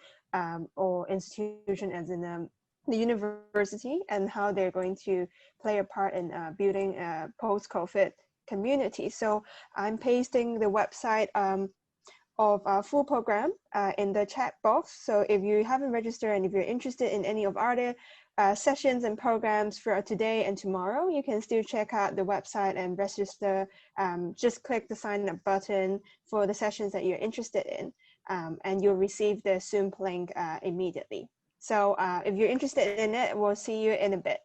or institution as in the university, and how they're going to play a part in building a post-COVID community. So I'm pasting the website of our full program in the chat box. So if you haven't registered and if you're interested in any of our other sessions and programs for today and tomorrow, you can still check out the website and register. Just click the sign up button for the sessions that you're interested in, and you'll receive the Zoom link immediately. So if you're interested in it, we'll see you in a bit.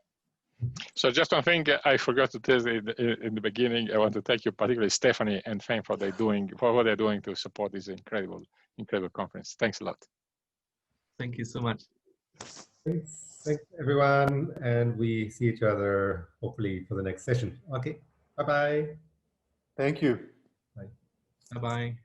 So just one thing I forgot to tell you in the beginning, I want to thank you, particularly Stephanie and Feng, for what they're doing to support this incredible conference. Thanks a lot. Thank you so much. Thanks everyone, and we see each other hopefully for the next session. Okay, bye-bye. Thank you. Bye. Bye-bye.